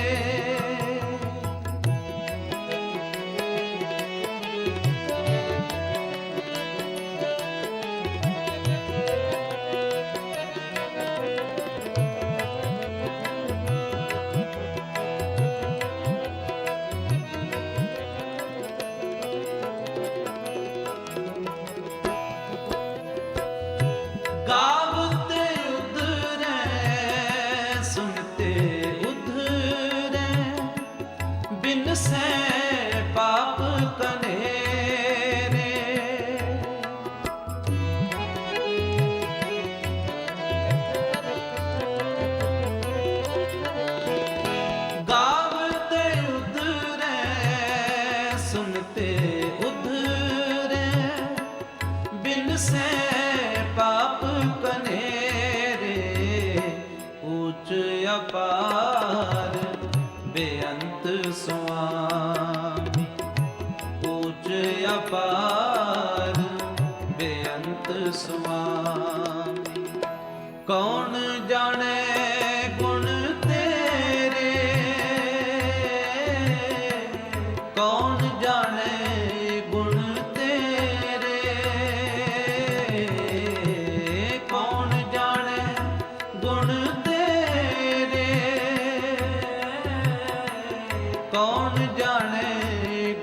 गावते उधरे सुनते उधरे, बिन से पाप कनेरे, गावते उधरे सुनते उधरे, बिन से पाप कनेरे, ਬੇਅੰਤ ਸੁਆਮੀ। ਕੌਣ ਜਾਣੇ ਗੁਣ ਤੇਰੇ, ਕੌਣ ਜਾਣੇ ਗੁਣ ਤੇਰੇ, ਕੌਣ ਜਾਣੇ ਗੁਣ ਤੇਰੇ, ਕੌਣ ਜਾਣੇ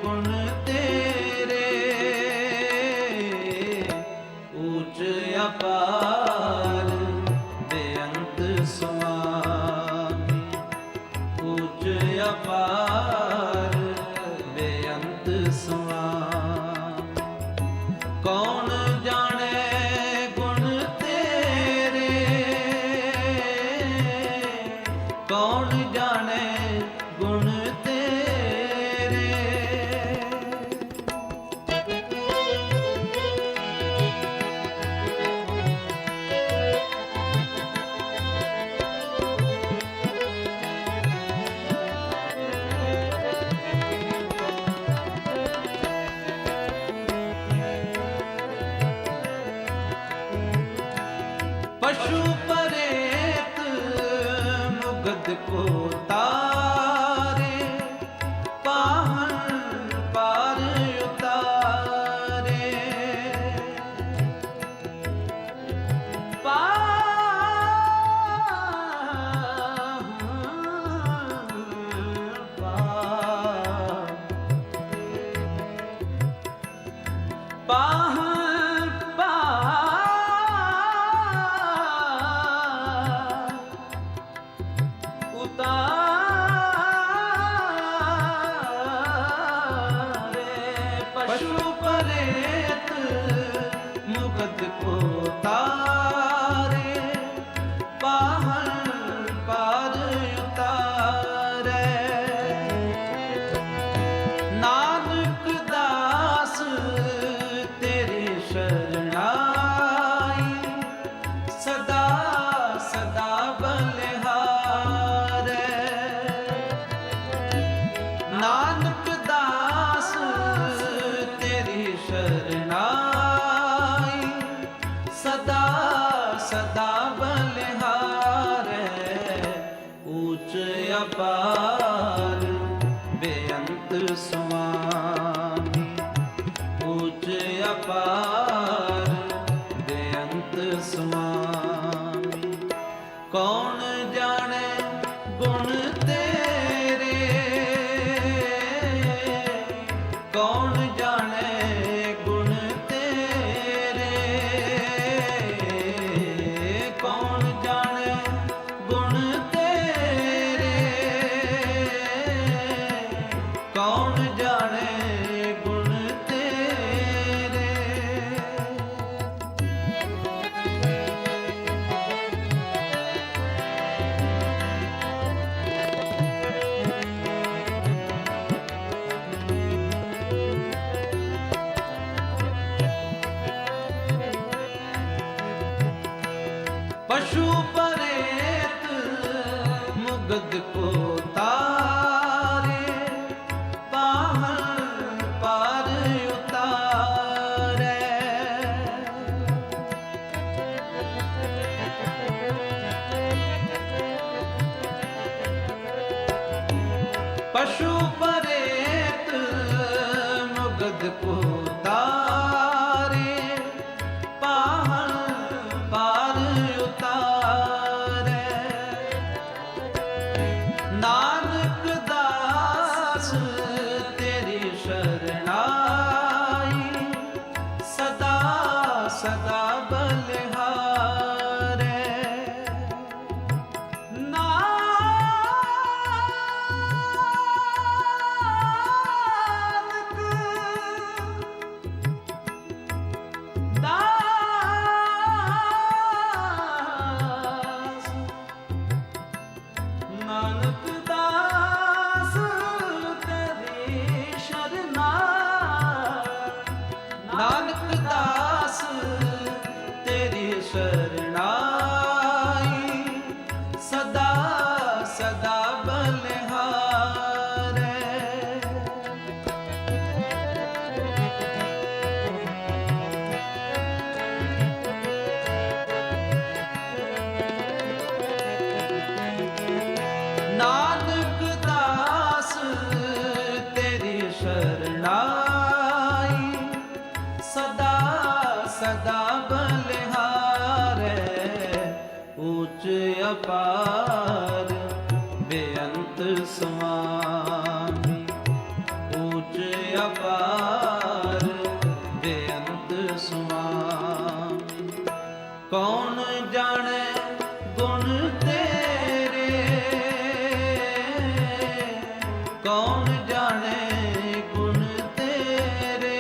ਗੁਣ ਤੇਰੇ। ਊਚ ਅਪਾਰ ਬੇਅੰਤ ਸੁਆਮੀ, ਊਚ ਅਪਾਰ ਬੇਅੰਤ ਸੁਆਮੀ। ਕੌਣ ਜਾਣੇ ਗੁਣ ਤੇਰੇ, ਕੌਣ ਜਾਣੇ ਗੁਣ ਤੇਰੇ। पशु परेत मुगद को तारे, पाहन पार उतारे। पाहन उतारे। पशु परेत मुगद को तारे, पाहन पार उतारे। नानक दास तेरी शरणाई, सदा सदा बलिहारे। नानक दास तेरी शरणाई, सदा सदा बलिहारे। ऊच अपार बेअंत सुआमी, ऊच अपार बेअंत सुआमी। कौन जाने गुण तेरे, कौन जाने गुण तेरे, कौन जाने गुण तेरे, कौन जाने गुण तेरे। पशु परेत मुगद को तारे, पाहन पार उतारे। पशु परेत मुगद को तारे, पाहन पार उतारे। नानक दास तेरी शरणाई, सदा सदा बलिहारे। नानक दास तेरी शरणाई, नानक दास तेरी शरणाई, ਅਪਾਰ ਬੇਅੰਤ ਸੁਆਮੀ ਊਚ ਅਪਾਰ ਬੇਅੰਤ ਸੁਆਮੀ ਕੌਣ ਜਾਣੇ ਗੁਣ ਤੇਰੇ ਕੌਣ ਜਾਣੇ ਗੁਣ ਤੇਰੇ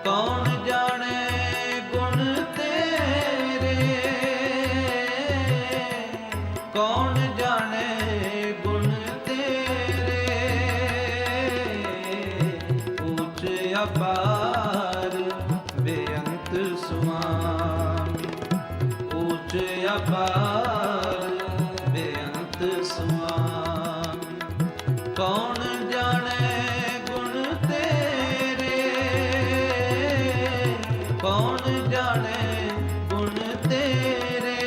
ਕੌਣ ਜਾਣੇ ਗੁਣ ਤੇਰੇ ਕੌਣ ਜਾਣੇ ਗੁਣ ਤੇਰੇ ਉੱਚ ਅਪਾਰ ਬੇਅੰਤ ਸੁਆਮੀ ਉੱਚ ਅਪਾਰ ਬੇਅੰਤ ਸੁਆਮੀ ਕੌਣ ਜਾਣੇ ਗੁਣ ਤੇਰੇ ਕੌਣ ਜਾਣੇ ਗੁਣ ਤੇਰੇ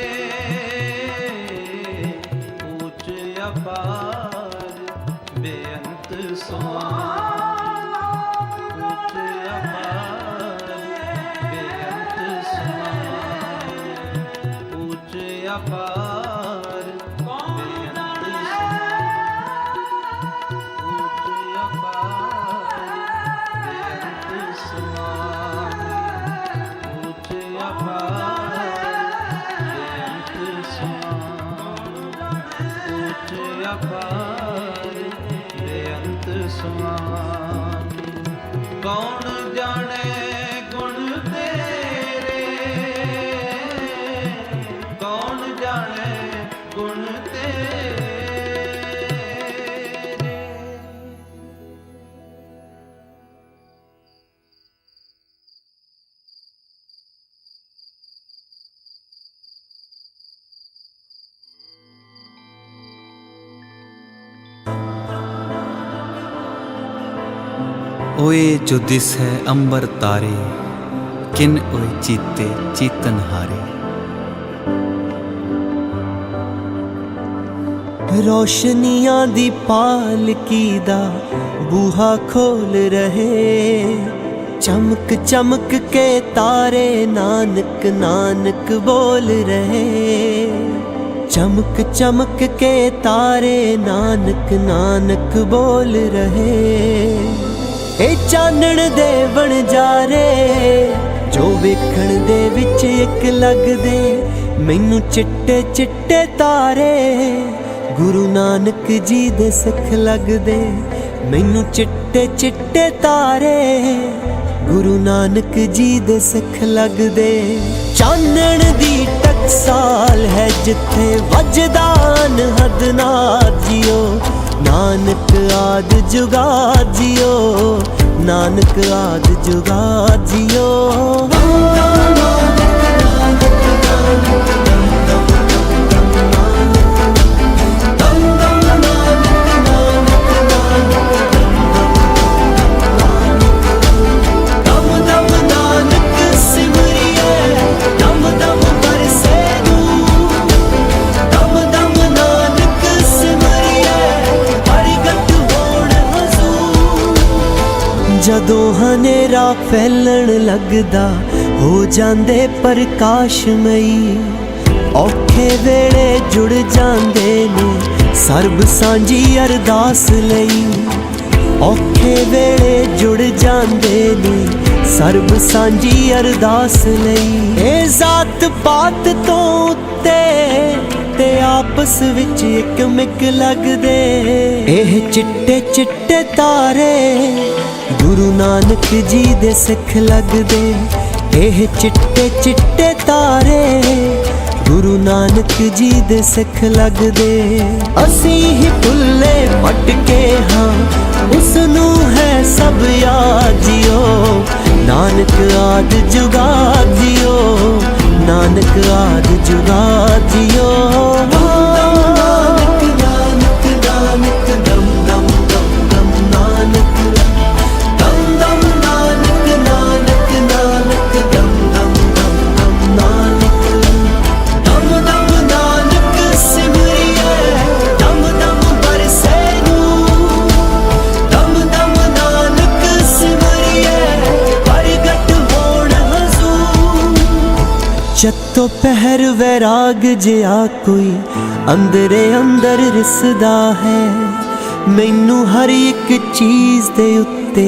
ਉੱਚ ਅਪਾਰ ਬੇਅੰਤ ਸੁਆਮੀ ਉੱਚ ਅਪਾਰ ਬੇਅੰਤ ਸੁਆਮੀ ਉੱਚ ਅਪਾਰ ਬੇਅੰਤ ਸੁਆਮੀ ਉੱਚ ਅਪਾਰ ਬੇਅੰਤ ਸੁਆਮੀ ਉੱਚ ਅਪਾਰ ਬੇਅੰਤ ਸੁਆਮੀ ਕੌਣ ਜਾਣੇ ਗੁਣ ਤੇਰੇ ਕੌਣ ਜਾਣੇ ਗੁਣ ਤੇਰੇ ओए जो दिस है अंबर तारे किन ओए चीते चीतन हारे। रोशनियां दी पालकी दा बूहा खोल रहे चमक चमक के तारे नानक नानक बोल रहे चमक चमक के तारे नानक नानक बोल रहे ए चानण दे बन जा रे जो वेखण दे विच एक लगदे मैनू चिट्टे चिट्टे तारे गुरु नानक जी दे सिख लगदे मैनू चिट्टे चिट्टे तारे गुरु नानक जी दे सिख लगदे चानण दी टकसाल है जिथे वजदान हदनाथ जियो नानक आद जुगा जियो नानक आद जुगा जियो जदों हनेरा फैलण लगदा हो जांदे प्रकाशमई औखे वेले जुड़ जांदे ने सर्ब सांझी अरदास लई औखे वेले जुड़ जांदे ने सर्ब सांझी अरदास लई ए जात पात तो उत्ते ते आपस विच इक मिक लगदे एह चिट्टे चिट्टे तारे गुरु नानक जी दे सिख लगदे एह चिट्टे चिट्टे तारे गुरु नानक जी दे सिख लगदे असी ही भुल्ले भटके हाँ उसनू है सब याद जियो नानक आद जुगा जियो नानक आद जुगा जियो जत्तो पहर वैराग जिया कोई अंदरे अंदर रिसदा है। मैनू हर एक चीज़ दे उत्ते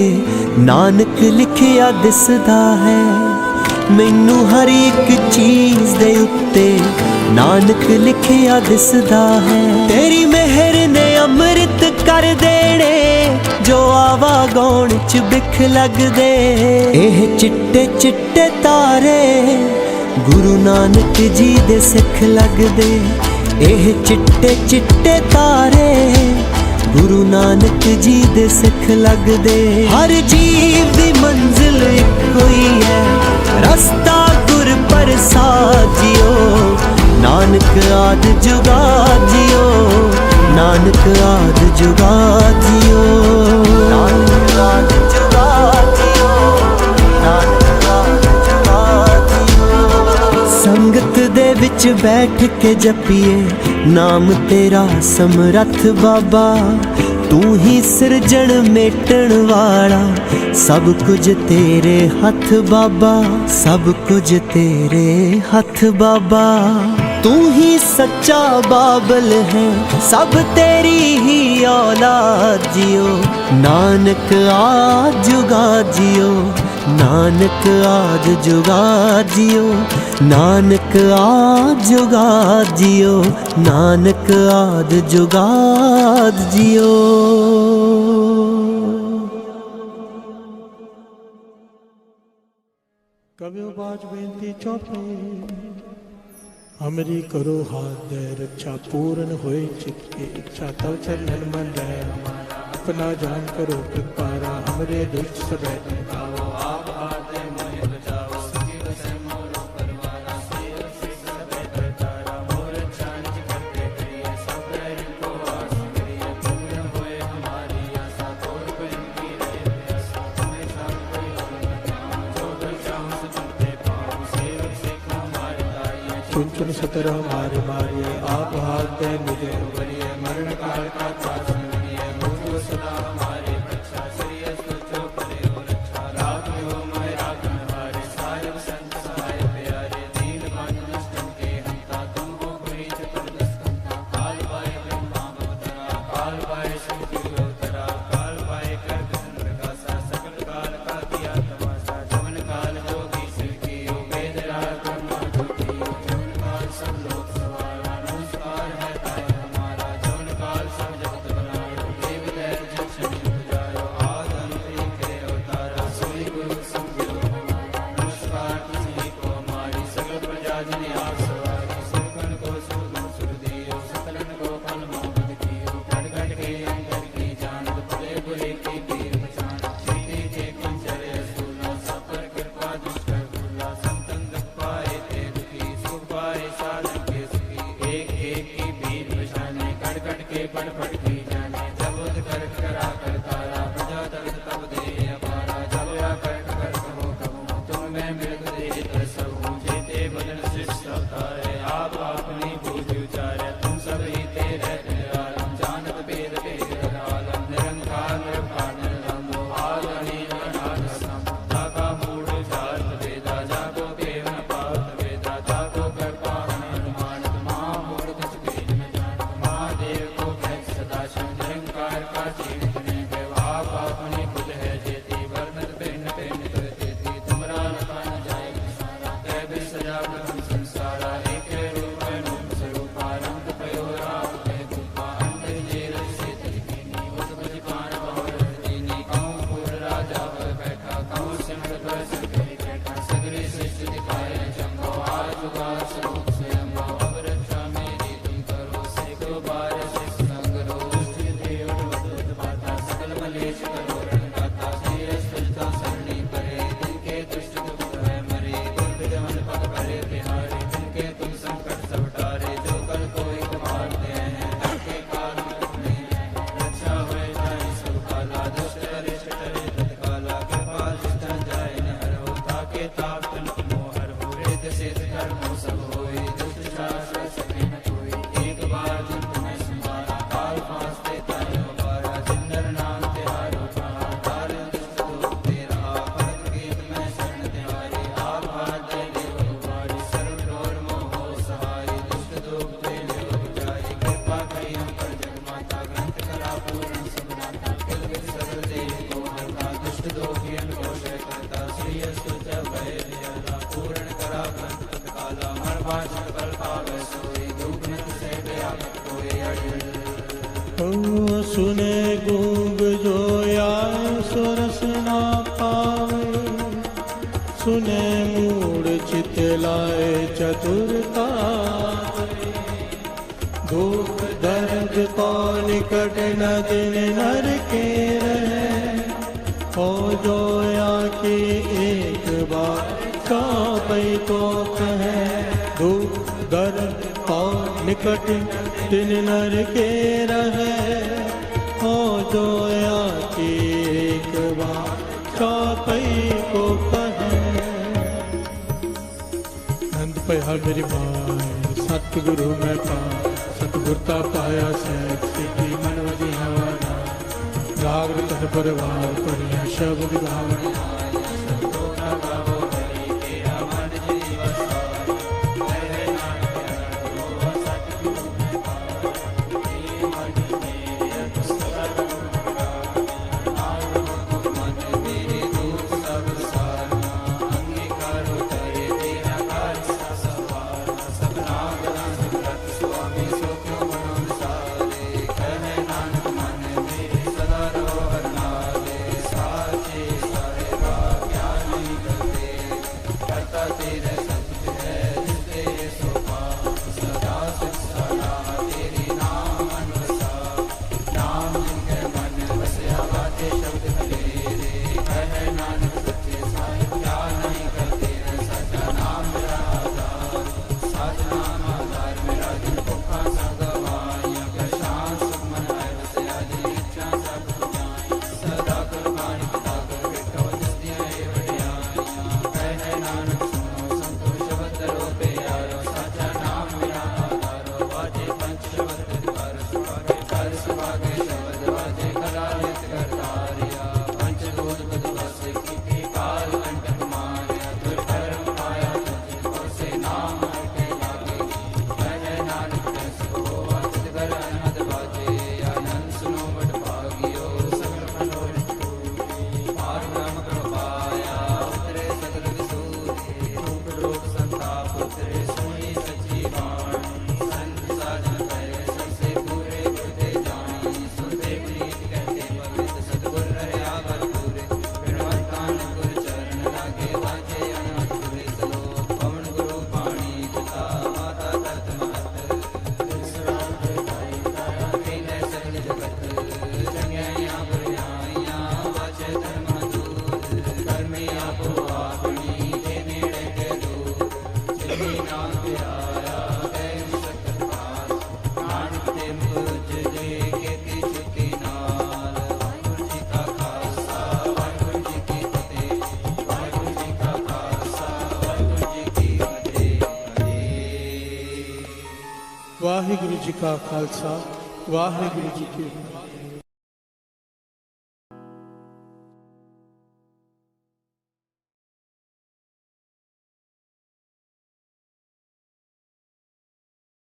नानक लिखिया दिसदा है। मैनू हर एक चीज़ दे उत्ते नानक लिखिया दिसदा है। तेरी मेहर ने अमृत कर देने जो आवा गौण च बिख लगदे। एह चिट्टे चिट्टे तारे गुरु नानक जी दे सिख लगदे। एह चिट्टे चिट्टे तारे गुरु नानक जी दे सिख लगदे। हर जीव दी मंजिल इक्को ही है, रस्ता गुर प्रसाद जियो। नानक आद जुगा जियो, नानक आद जुगा जियो, नानक आद जुगा जियो, नानक आद जुगा जियो। संगत दे विच बैठ के जपिए नाम तेरा समरथ बाबा। तू ही सिरजण मेटण वाला, सब कुछ तेरे हथ बाबा, सब कुछ तेरे हथ बाबा। तू ही सच्चा बाबल है, सब तेरी ही औलाद जियो। नानक आद जुगा जियो, नानक आद जुगा जियो, नानक आद जुगा जियो, नानक आद जुगा जियो। कभी बाज बेनती चौपे हमरी करो हाथ दे रक्षा पूर्ण होए चित्ते। इच्छा तव चरण मन रहे अपना जान करो कृपारा। हमरे दुष्ट सब निकालो आप आते मन बचाओ। सखी बसे मोरो परवारा सेव से सब करतारा। मोर चांच करते करिए सब बैर को आस करिए। पूर्ण होए हमारी आशा तोड़ को इनकी रहे प्यासा। तुम्हें सब कोई और बताओ जो बचाओ सुनते पाओ। सेवक से हमारे ताइए चुन चुन सतर हमारे मारिए। आप हाथ दे मुझे उबरिए मरण काल का पास मिलिए। मुझको सदा हमारे रक्षा श्रेय सोचो करे और अच्छा। राग में हो मैं राग में हारे साहिब संत सहाय प्यारे। दीन मान नष्टन के हंता तुम हो बुरी चतुर्दश कंता। काल पाए ब्रह्मा अवतरा काल पाए शक्ति अवतरा। काल पाए कर कृष्ण प्रकाशा सकल काल का किया तमाशा। जवन काल जोगी सिर की वेद राग ब्रह्मा ज्योति। जवन काल सब लोग सवारा नमस्कार है ताय हमारा। जवन काल सब जगत बनायो देव दैव जक्षण बुझायो। आद अंत एक है अवतारा सोई गुरु संगिरो हमारा। नमस्कार किसी को हमारी सकल प्रजा जन आप सवारी। सुरकन को सुरगुण सुर दियो सकलन को फल मोहम्मद कियो। घट घट के अंतर की जानत भले बुरे की पीर पहचान। श्री के कंचर असूला सब पर कृपा दुष्ट भूला। संतन दुख पाए ते दुखी सुख पाए साधन के सुखी। एक एक की भीड़ पहचाने घट घट के पड़ पड़ की जाने। जब उद कर करा कर तारा प्रजा दर्द तब दे अपारा। जब या कर कर कहो कहो तुम मैं मृग दे तरसहु। जेते बदन शिष्ट अवतारे आप अपनी बूझ उचारे। तुम सब ही तेरे आलम जानत भेद भेद आलम। निरंकार निरंकार निरलंबो आदि अनाद सम। जाका मूढ़ जात वेदा जाको केवल पावत वेदा। जाको कर पावन अनुमानत महामूढ़ कुछ भेद न जानत। महादेव को भय सदा शिव निरंकार का जीवित ने आप अपनी खुद है जेती। वर्णत भिन्न भिन्न कर देती तुमरा लखा न जाए सुने गूंग जो या सो रस ना पावे, सुने मूड चित लाए चतुरता, दुख दर्द को निकट न दिन नर के रहे, हो जो या की एक बार कापई को कहे, दुख दर्द को निकट दिन नर के रहे, हो जो या की एक बार कापई को कहे। नंद पया मेरी माए सतगुरु मैं पा, सतगुरता पाया सैत सिद्धि मन वजी हवाना, राग तन परवार परिया शब्द गावना, वाहिगुरु जी का खालसा वाहिगुरु जी की फतेह।